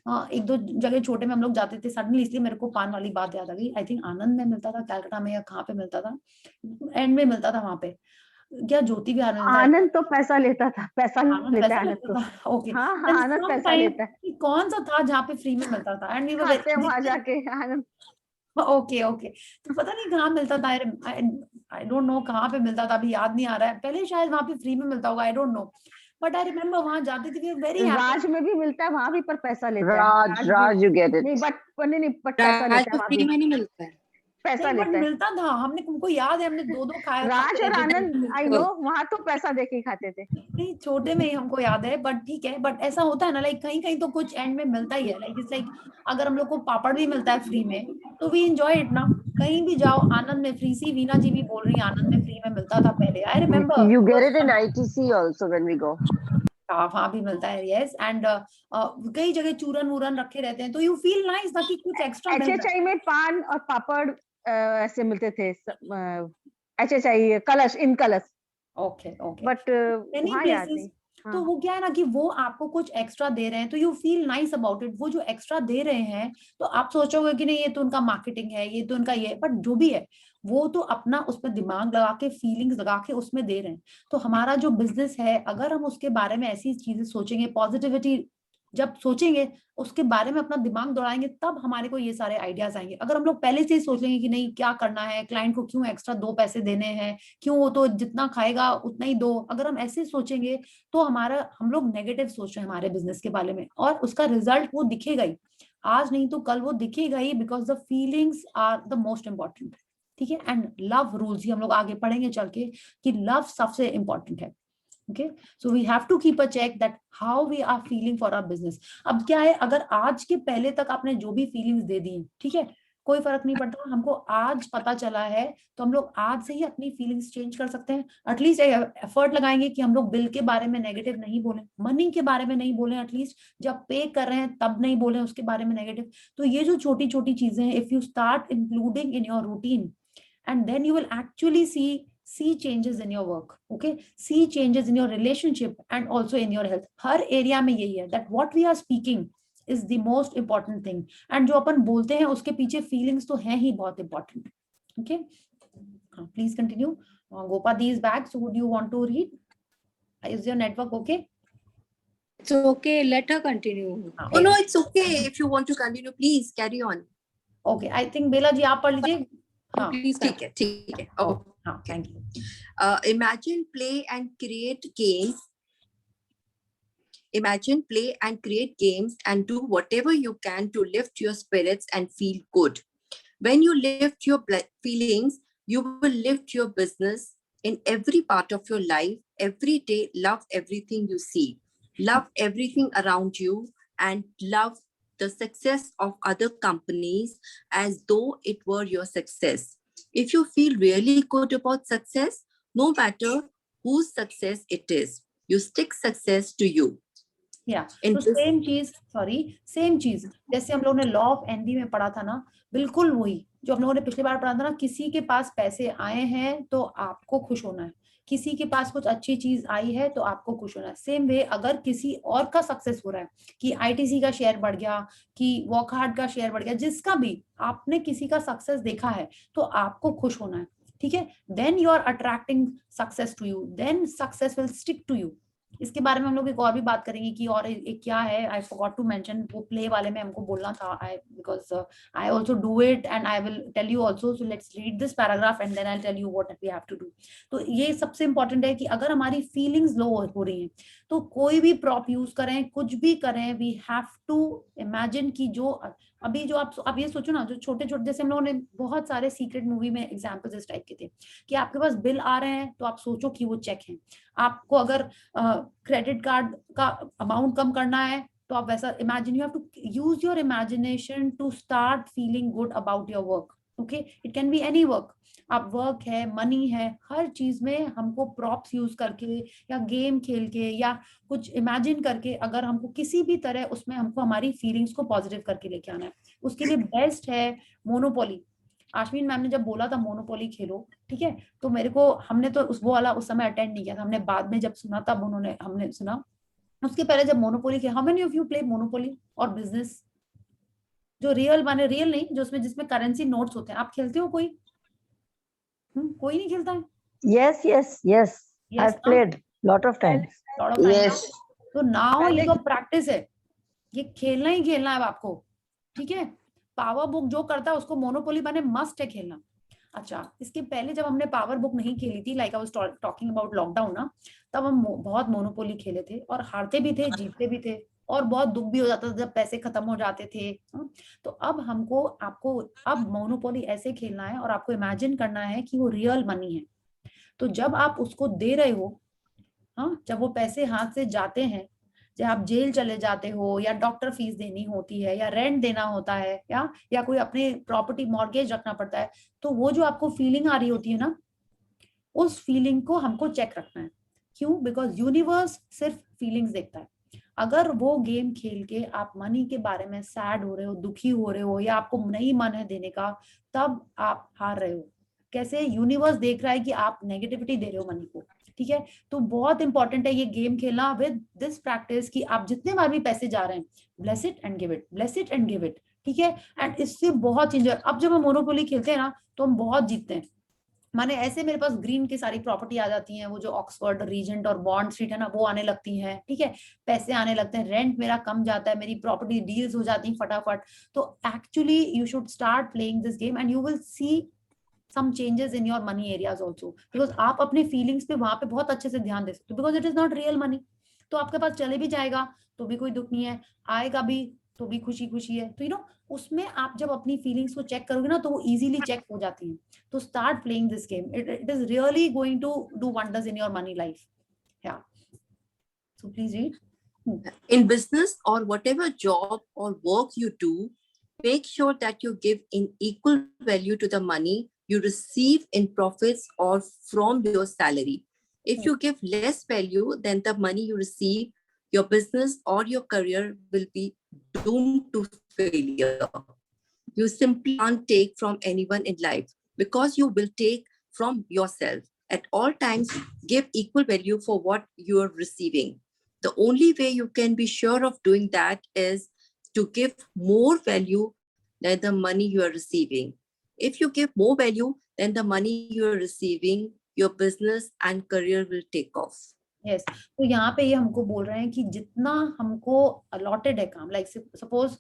[SPEAKER 1] एक दो जगह छोटे में हम लोग जाते थे सडनली, इसलिए मेरे को पान वाली बात याद आ गई। आई थिंक आनंद में मिलता था, कैलकाटा में, या कहाँ पे मिलता था, एंड में मिलता था वहां पे, क्या ज्योति विहार में मिलता है?
[SPEAKER 9] आनंद तो पैसा लेता था, पैसा
[SPEAKER 1] आनंद
[SPEAKER 9] लेता
[SPEAKER 1] पैसा
[SPEAKER 9] है आनंद
[SPEAKER 1] लेता
[SPEAKER 9] तो।
[SPEAKER 1] था, ओके।
[SPEAKER 9] हाँ हाँ, आनंद पैसा लेता है,
[SPEAKER 1] कौन सा था जहाँ पे फ्री में मिलता था, एंड वी वर
[SPEAKER 9] खाते हैं वहां
[SPEAKER 1] वेरी,
[SPEAKER 9] जाके आनंद।
[SPEAKER 1] ओके ओके, तो पता नहीं कहाँ मिलता था, आई डोंट नो कहाँ पे मिलता था, अभी याद नहीं आ रहा है, पहले शायद वहां पे फ्री में मिलता होगा, आई don't know, but I remember वहां जाती थी, वेरी
[SPEAKER 9] राज में भी मिलता है वहां भी, पर पैसा लेता है।
[SPEAKER 4] Raj, Raj, you get it.
[SPEAKER 9] नहीं बट पैसा लेता है वहां
[SPEAKER 8] फ्री
[SPEAKER 9] भी,
[SPEAKER 8] में नहीं मिलता है।
[SPEAKER 9] पैसा
[SPEAKER 1] बट
[SPEAKER 9] लेता है।
[SPEAKER 1] मिलता था, हमने, तुमको याद है, हमने दो दो खाए
[SPEAKER 9] राज
[SPEAKER 1] खाते
[SPEAKER 9] और
[SPEAKER 1] रहते थे।
[SPEAKER 9] आनंद आई नो, वहां तो पैसा दे के ही खाते थे।
[SPEAKER 1] नहीं, छोटे में ही हमको याद है, बट ठीक है, बट ऐसा होता है ना, लाइक कहीं कहीं तो कुछ एंड में मिलता ही है, लाइक इट्स लाइक अगर हम लोग को पापड़ भी मिलता है फ्री में, तो वी एंजॉय इट ना। कहीं भी जाओ, आनंद में फ्री, सी वीना जी भी बोल रही है, आनंद में फ्री में मिलता था पहले, I remember.
[SPEAKER 4] You get it in ITC also when we go.
[SPEAKER 1] वहां भी मिलता है, यस, एंड कई जगह चूरन वूरन रखे रहते हैं, तो यू फील नाइस ना कि कुछ एक्स्ट्रा मिल रहा है।
[SPEAKER 9] HHI में पान और पापड़ ऐसे मिलते थे, HHI कलश, इन कलश,
[SPEAKER 1] ओके ओके,
[SPEAKER 9] बट
[SPEAKER 1] मेनी
[SPEAKER 9] वहाँ याद
[SPEAKER 1] प्लेसेस।
[SPEAKER 9] नहीं।
[SPEAKER 1] तो वो क्या है ना कि वो आपको कुछ एक्स्ट्रा दे रहे हैं, तो you feel nice about it. वो जो एक्स्ट्रा दे रहे हैं, तो आप सोचोगे कि नहीं ये तो उनका मार्केटिंग है, ये तो उनका ये है, बट जो भी है वो तो अपना उस पर दिमाग लगा के, फीलिंग्स लगा के उसमें दे रहे हैं। तो हमारा जो बिजनेस है, अगर हम उसके बारे में ऐसी चीजें सोचेंगे, पॉजिटिविटी जब सोचेंगे, उसके बारे में अपना दिमाग दौड़ाएंगे, तब हमारे को ये सारे आइडियाज आएंगे। अगर हम लोग पहले से ही सोच लेंगे कि नहीं क्या करना है, क्लाइंट को क्यों एक्स्ट्रा 2 पैसे देने हैं, क्यों, वो तो जितना खाएगा उतना ही दो, अगर हम ऐसे सोचेंगे, तो हम लोग नेगेटिव सोच रहे हैं हमारे बिजनेस के बारे में, और उसका रिजल्ट वो दिखेगा ही, आज नहीं तो कल वो दिखेगा ही, because the feelings are the most important. ठीक है, एंड लव रूल्स ही हम लोग आगे पढ़ेंगे चल के, कि लव सबसे इंपॉर्टेंट है। Okay, so we have to keep a check that how we are feeling for our business. अब क्या है, अगर आज के पहले तक आपने जो भी फीलिंग्स दे दी, ठीक है, कोई फर्क नहीं पड़ता, हमको आज पता चला है, तो हम लोग आज से ही अपनी फीलिंग्स चेंज कर सकते हैं। एटलीस्ट एफर्ट लगाएंगे कि हम लोग बिल के बारे में नेगेटिव नहीं बोले, मनी के बारे में नहीं बोले, एटलीस्ट जब पे कर रहे हैं तब नहीं बोले उसके बारे में नेगेटिव। तो ये जो छोटी छोटी चीजें हैं, if you start including in your routine, and then you will actually see changes in your work, okay, see changes in your relationship and also in your health. Her area में यही है, that what we are speaking is the most important thing, and जो अपन बोलते हैं उसके पीछे feelings तो हैं ही बहुत important. Okay, please continue. Gopadi is back, so would you want to read? Is your network okay?
[SPEAKER 8] It's okay, let her continue.
[SPEAKER 10] Oh no, it's okay. If you want to continue, please carry on.
[SPEAKER 1] Okay, I think बेला जी आप पढ़ लीजिए। हाँ,
[SPEAKER 8] Please
[SPEAKER 10] ठीक है, ठीक है. Oh,
[SPEAKER 1] हाँ, thank you.
[SPEAKER 10] imagine, play and create games. Imagine, play and create games and do whatever you can to lift your spirits and feel good. When you lift your feelings, you will lift your business in every part of your life. Every day, love everything you see. Love everything around you and love the success of other companies as though it were your success. If you feel really good about success, no matter whose success it is, you stick success to you.
[SPEAKER 1] Yeah, तो same चीज जैसे हम लोगों ने law of N V में पढ़ा था ना, बिल्कुल वही जो हम लोगों ने पिछली बार पढ़ा था ना, किसी के पास पैसे आए हैं तो आपको खुश होना है, किसी के पास कुछ अच्छी चीज आई है तो आपको खुश होना है। सेम वे अगर किसी और का सक्सेस हो रहा है, कि आईटीसी का शेयर बढ़ गया, कि वॉकहार्ट का शेयर बढ़ गया, जिसका भी आपने किसी का सक्सेस देखा है तो आपको खुश होना है। ठीक है, then you are attracting success to you, then success will stick to you. इसके बारे में हम लोग एक और भी बात करेंगे कि और एक क्या है, आई फॉरगॉट टू मेंशन, वो प्ले वाले में हमको बोलना था, because I also do it and I will tell you also, so let's read this paragraph and then I tell you what we have to do. तो ये सबसे important है कि अगर हमारी फीलिंग्स लो हो रही हैं, तो कोई भी प्रॉप यूज करें, कुछ भी करें, वी हैव टू इमेजिन कि जो अभी जो आप ये सोचो ना, जो छोटे छोटे, जैसे हम लोगों ने बहुत सारे सीक्रेट मूवी में एग्जाम्पल्स इस टाइप के थे, कि आपके पास बिल आ रहे हैं तो आप सोचो कि वो चेक है। आपको अगर क्रेडिट कार्ड का अमाउंट कम करना है तो आप वैसा imagine, you have to use your imagination to start feeling good about your work. Okay, it can be any work, आप वर्क है, मनी है, हर चीज में हमको प्रॉप्स यूज करके या गेम खेल के या कुछ इमेजिन करके अगर हमको किसी भी तरह उसमें हमको हमारी फीलिंग्स को पॉजिटिव करके लेके आना है, उसके लिए बेस्ट है मोनोपोली। आश्विन मैम ने जब बोला था मोनोपोली खेलो, ठीक है, तो मेरे को, हमने तो वो वाला उस समय अटेंड नहीं किया था, हमने बाद में जब सुना तब हमने सुना। उसके पहले जब मोनोपोली खेला, how many of you play monopoly और बिजनेस, जो रियल माने रियल नहीं, जो उसमें जिसमें करेंसी नोट्स होते हैं, आप खेलते हो कोई? कोई नहीं खेलता है?
[SPEAKER 9] Yes, yes, yes. I've played lot of times.
[SPEAKER 1] lot of time
[SPEAKER 3] Yes.
[SPEAKER 1] तो नाउ ये तो प्रैक्टिस है, ये खेलना ही खेलना है आपको, ठीक है। पावर बुक जो करता है उसको मोनोपोली माने मस्ट है खेलना। अच्छा, इसके पहले जब हमने पावर बुक नहीं खेली थी, like I was talking about lockdown ना, तब हम बहुत मोनोपोली खेले थे और हारते भी थे, जीतते भी थे, और बहुत दुख भी हो जाता था जब पैसे खत्म हो जाते थे। तो अब आपको अब मोनोपोली ऐसे खेलना है और आपको इमेजिन करना है कि वो रियल मनी है। तो जब आप उसको दे रहे हो, हाँ, जब वो पैसे हाथ से जाते हैं, जब आप जेल चले जाते हो या डॉक्टर फीस देनी होती है या रेंट देना होता है या कोई अपने प्रॉपर्टी मॉर्गेज रखना पड़ता है, तो वो जो आपको फीलिंग आ रही होती है ना, उस फीलिंग को हमको चेक रखना है। क्यों? बिकॉज यूनिवर्स सिर्फ फीलिंग्स देखता है। अगर वो गेम खेल के आप मनी के बारे में सैड हो रहे हो, दुखी हो रहे हो, या आपको नहीं मन है देने का, तब आप हार रहे हो। कैसे? यूनिवर्स देख रहा है कि आप नेगेटिविटी दे रहे हो मनी को, ठीक है। तो बहुत इंपॉर्टेंट है ये गेम खेलना विद दिस प्रैक्टिस कि आप जितने बार भी पैसे जा रहे हैं, bless it and give it, bless it and give it, ठीक है। एंड इससे बहुत एंजॉय, अब जब हम मोनोपोली खेलते हैं ना तो हम बहुत जीतते हैं। माने ऐसे मेरे पास ग्रीन की सारी प्रॉपर्टी आ जाती है, वो जो ऑक्सफोर्ड, रीजेंट और बॉन्ड स्ट्रीट है ना, वो आने लगती है, ठीक है, पैसे आने लगते हैं, रेंट मेरा कम जाता है, मेरी प्रॉपर्टी डील्स हो जाती है फटाफट। तो actually you should start playing this game and you will see some changes in your money areas also, because आप अपने फीलिंग्स पे वहां पे बहुत अच्छे से ध्यान दे सकते हो, because it is not real money. तो आपके पास चले भी जाएगा तो भी कोई दुख नहीं है, आएगा भी तो भी खुशी खुशी है। तो उसमें आप जब अपनी फीलिंग्स को चेक करोगे ना तो वो इजीली चेक हो जाती हैं। तो start playing this game, it is really going to do wonders in your money life. या so please read.
[SPEAKER 10] In business or whatever job or work you do, make sure that you give in equal value to the money you receive in profits or from your salary. If you give less value than the money you receive, your business or your career will be doomed to failure. You simply can't take from anyone in life because you will take from yourself. At all times, give equal value for what you are receiving. The only way you can be sure of doing that is to give more value than the money you are receiving. If you give more value than the money you are receiving, your business and career will take off.
[SPEAKER 1] Yes. तो यहाँ पे ये हमको बोल रहे हैं कि जितना हमको अलॉटेड है काम, लाइक सपोज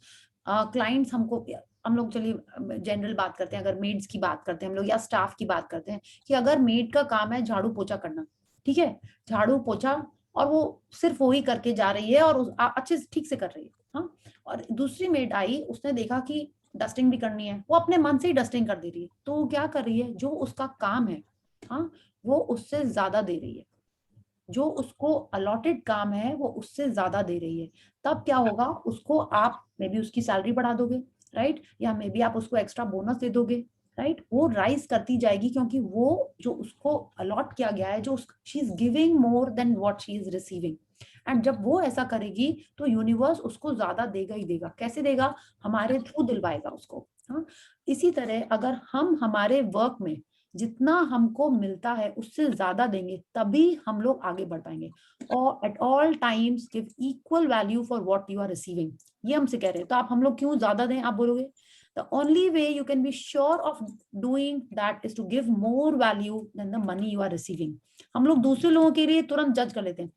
[SPEAKER 1] क्लाइंट्स हमको, हम लोग चलिए जनरल बात करते हैं, अगर मेड्स की बात करते हैं हम लोग या स्टाफ की बात करते हैं, कि अगर मेड का काम है झाड़ू पोछा करना, ठीक है, झाड़ू पोछा, और वो सिर्फ वही करके जा रही है और अच्छे से ठीक से कर रही है, हाँ, और दूसरी मेड आई, उसने देखा कि डस्टिंग भी करनी है, वो अपने मन से ही डस्टिंग कर दे रही है, तो वो क्या कर रही है, जो उसका काम है, हाँ, वो उससे ज्यादा दे रही है, जो उसको अलॉटेड काम है वो उससे ज्यादा दे रही है। तब क्या होगा, उसको आप मे बी उसकी सैलरी बढ़ा दोगे, राइट, या मे बी आप उसको एक्स्ट्रा बोनस दे दोगे, राइट, वो राइज करती जाएगी, क्योंकि वो जो उसको अलॉट किया गया है, जो she is giving more than what she is receiving. And जब वो ऐसा करेगी तो यूनिवर्स उसको ज्यादा देगा ही देगा। कैसे देगा? हमारे थ्रू दिलवाएगा उसको, हाँ। इसी तरह अगर हम हमारे वर्क में जितना हमको मिलता है उससे ज्यादा देंगे, तभी हम लोग आगे बढ़ पाएंगे। और at all times give equal value for what you are receiving, ये हमसे कह रहे हैं। तो आप हम लोग क्यों ज्यादा दें, आप बोलोगे? The only way you can be sure of doing that is to give more value than the money you are receiving. हम लोग दूसरे लोगों के लिए तुरंत जज कर लेते हैं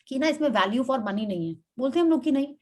[SPEAKER 1] कि ना इसमें वैल्यू फॉर मनी नहीं है, बोलते हैं हम लोग कि नहीं,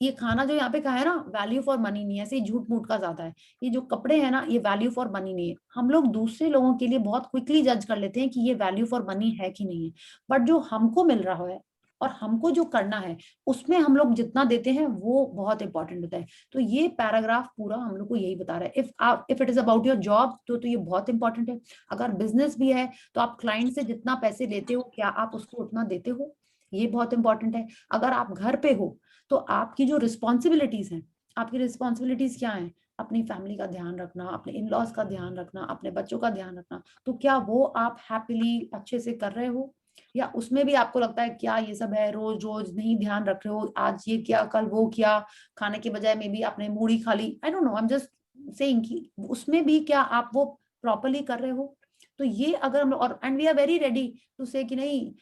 [SPEAKER 1] ये खाना जो यहाँ पे खाया ना वैल्यू फॉर मनी नहीं है, ऐसे झूठ मूठ का ज्यादा है, ये जो कपड़े हैं ना ये वैल्यू फॉर मनी नहीं है। हम लोग दूसरे लोगों के लिए बहुत क्विकली जज कर लेते हैं कि ये वैल्यू फॉर मनी है कि नहीं है, बट जो हमको मिल रहा है और हमको जो करना है उसमें हम लोग जितना देते हैं वो बहुत इंपॉर्टेंट होता है। तो ये पैराग्राफ पूरा हम लोग को यही बता रहा है। If it is about your job तो ये बहुत इंपॉर्टेंट है। अगर बिजनेस भी है तो आप क्लाइंट से जितना पैसे लेते हो क्या आप उसको उतना देते हो, ये बहुत इंपॉर्टेंट है। अगर आप घर पे हो तो आपकी जो रिस्पॉन्सिबिलिटीज हैं, आपकी रिस्पॉन्सिबिलिटीज क्या हैं? अपनी फैमिली का ध्यान रखना, अपने इन लॉज का ध्यान रखना, अपने बच्चों का ध्यान रखना, तो क्या वो आप हैप्पीली अच्छे से कर रहे हो, या उसमें भी आपको लगता है क्या ये सब है, रोज रोज नहीं ध्यान रख रहे हो, आज ये किया कल वो किया, खाने के बजाय में भी आपने मूढ़ी खा ली, I don't know, I am just saying कि उसमें भी क्या आप वो प्रॉपरली कर रहे हो। तो ये अगर हम, और and we are very ready to say कि नहीं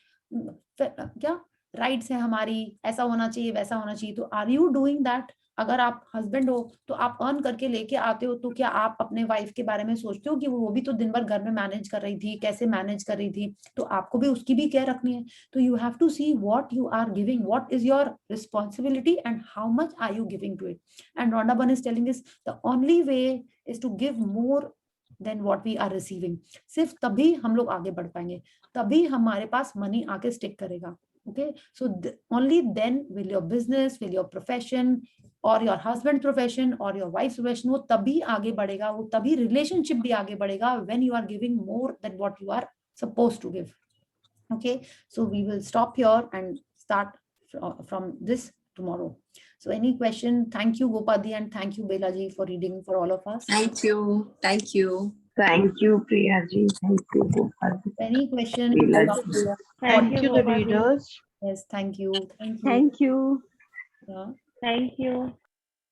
[SPEAKER 1] क्या राइट्स है हमारी, ऐसा होना चाहिए वैसा होना चाहिए, तो आर यू डूइंग दैट? अगर आप हस्बैंड हो तो आप अर्न करके लेके आते हो, तो क्या आप अपने वाइफ के बारे में सोचते हो कि वो भी तो दिन भर घर में मैनेज कर रही थी, कैसे मैनेज कर रही थी, तो आपको भी उसकी भी केयर रखनी है। तो you have to see what you are giving, what is your responsibility and how much are you giving to it. And Rhonda Byrne is telling us the only way is to give more than what we are receiving. सिर्फ तभी हम लोग आगे बढ़ पाएंगे, तभी हमारे पास money आके स्टिक करेगा। Okay, so only then will your business, will your profession, or your husband's profession, or your wife's profession, वो तभी आगे बढ़ेगा, वो तभी relationship भी आगे बढ़ेगा, when you are giving more than what you are supposed to give. Okay, so we will stop here and start from this tomorrow. So any question? Thank you Gopadi and thank you Bela ji for reading for all of us.
[SPEAKER 11] Thank you. Thank you.
[SPEAKER 4] Thank you, Priya ji. Thank you, Gopal.
[SPEAKER 1] Any question?
[SPEAKER 4] Leela ji.
[SPEAKER 3] Thank you, the readers.
[SPEAKER 1] Yes, thank you. Thank you.
[SPEAKER 9] Thank you.
[SPEAKER 1] Yeah.
[SPEAKER 3] Thank you.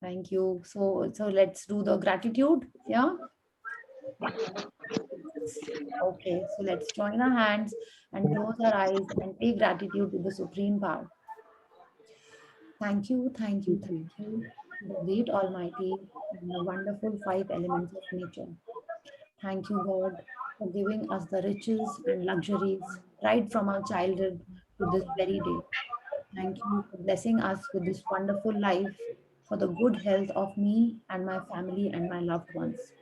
[SPEAKER 1] Thank you. So let's do the gratitude. Yeah. Okay. So let's join our hands and close our eyes and pay gratitude to the Supreme Power. Thank you, thank you, thank you, the great Almighty and the wonderful 5 elements of nature. Thank you, God, for giving us the riches and luxuries right from our childhood to this very day. Thank you for blessing us with this wonderful life, for the good health of me and my family and my loved ones.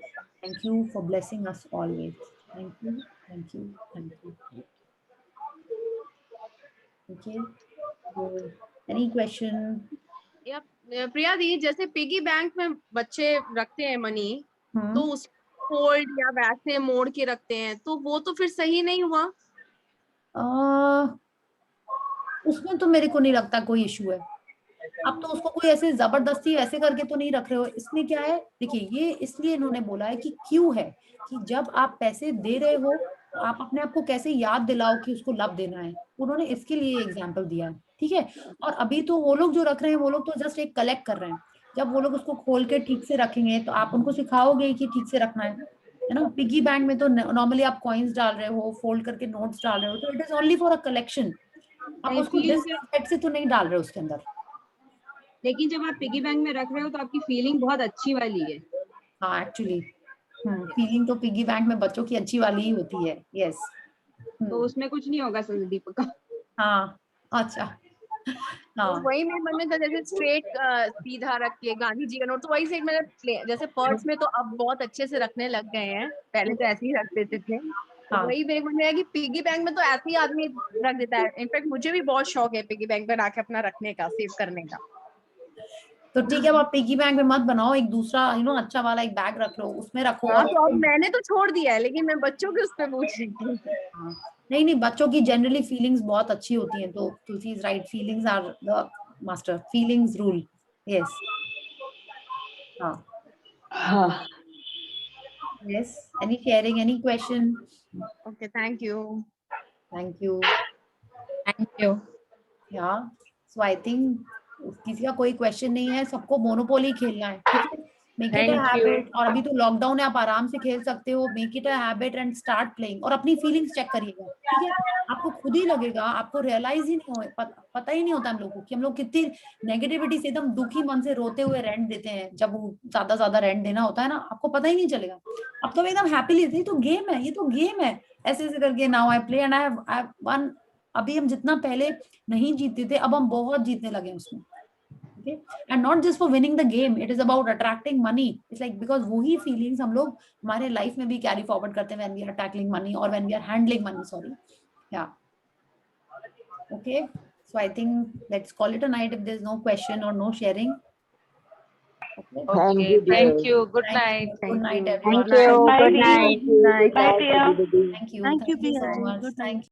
[SPEAKER 1] Thank you for blessing us always. Thank you, thank you, thank you. Okay. So, any question?
[SPEAKER 2] या प्रिया दी, जैसे piggy bank में बच्चे रखते हैं money, तो उस fold या वैसे मोड़ के रखते हैं, तो वो तो फिर सही नहीं हुआ?
[SPEAKER 1] उसमें तो मेरे को नहीं लगता कोई इशू है। अब तो उसको कोई ऐसे जबरदस्ती ऐसे करके तो नहीं रख रहे हो। इसमें क्या है, देखिए ये इसलिए इन्होंने बोला है कि क्यों है कि जब आप पैसे दे रहे हो तो आप अपने आप को कैसे याद दिलाओ कि उसको लाभ देना है, उन्होंने इसके लिए एग्जाम्पल दिया है। ठीक है, और अभी तो वो लोग जो रख रहे हैं वो लोग तो जस्ट एक कलेक्ट कर रहे हैं। जब वो लोग उसको खोल के ठीक से रखेंगे तो आप उनको सिखाओगे कि ठीक से रखना है ना। पिगी बैंक में तो नॉर्मली आप कॉइन्स डाल रहे हो, फोल्ड करके नोट्स डाल रहे हो, तो it is only for a collection. आप उसको से तो नहीं डाल रहे हो उसके अंदर।
[SPEAKER 12] लेकिन जब आप पिगी बैंक में रख रहे हो तो आपकी फीलिंग बहुत अच्छी वाली है।
[SPEAKER 1] हाँ एक्चुअली फीलिंग तो पिगी बैंक में बच्चों की अच्छी वाली ही होती है। यस
[SPEAKER 12] तो उसमें कुछ नहीं होगा संदीप का।
[SPEAKER 1] हाँ अच्छा हाँ
[SPEAKER 2] तो वही मेरे मन में था, जैसे स्ट्रेट सीधा रख के गांधी जी का नोट, तो वही से मैंने जैसे पर्स में तो अब बहुत अच्छे से रखने लग गए हैं, पहले तो ऐसे ही रख देते थे।
[SPEAKER 1] हाँ।
[SPEAKER 2] वही मेरे मन में है कि पिगी बैंक में तो ऐसे ही आदमी रख देता है। इनफैक्ट मुझे भी बहुत शौक है पिगी बैंक में आके अपना रखने का, सेव करने का।
[SPEAKER 1] तो ठीक है, आप पिगी बैंक में मत बनाओ, एक दूसरा अच्छा वाला एक बैग रख लो, उसमें रखो।
[SPEAKER 2] हाँ, तो अब मैंने तो छोड़ दिया है, लेकिन मैं बच्चों के उस पे पूछ रही थी।
[SPEAKER 1] नहीं बच्चों की जनरली फीलिंग्स बहुत अच्छी होती हैं, तो Tulsi is right, feelings are the master, feelings rule. Yes हाँ yes. Any sharing, any question?
[SPEAKER 2] Okay, thank you.
[SPEAKER 1] Thank you या सो आई थिंक किसी का कोई क्वेश्चन नहीं है, सबको मोनोपोली खेलना है। ठीक है, मेक इट अ हैबिट। और अभी तो लॉकडाउन है, आप आराम से खेल सकते हो। Make it a habit and start playing, और अपनी फीलिंग्स चेक करिएगा। ठीक है, आपको खुद ही लगेगा, आपको रियलाइज ही नहीं हो, पता ही नहीं होता हम लोग को कि हम लोग कितनी नेगेटिविटी से एकदम दुखी मन से रोते हुए रेंट देते हैं। जब ज्यादा रेंट देना होता है ना, आपको पता ही नहीं चलेगा। अब तो एकदम हैप्पीली, ये तो गेम है, ये तो गेम है, ऐसे करके now I play and I have one. अभी हम जितना पहले नहीं जीतते थे, अब हम बहुत जीतने लगे उसमें। Okay? And not just for winning the game, it is about attracting money. It's like because वही feelings हम लोग हमारे life में भी carry forward करते हैं when we are tackling money or when we are handling money. Sorry, yeah. Okay, so I think let's call it a night if there's no question or no sharing.
[SPEAKER 4] Okay.
[SPEAKER 3] Thank you. Good night.
[SPEAKER 1] Good night, everyone.
[SPEAKER 4] Thank you. Good night.
[SPEAKER 3] Bye, Priya.
[SPEAKER 1] Thank you so much. Thank you.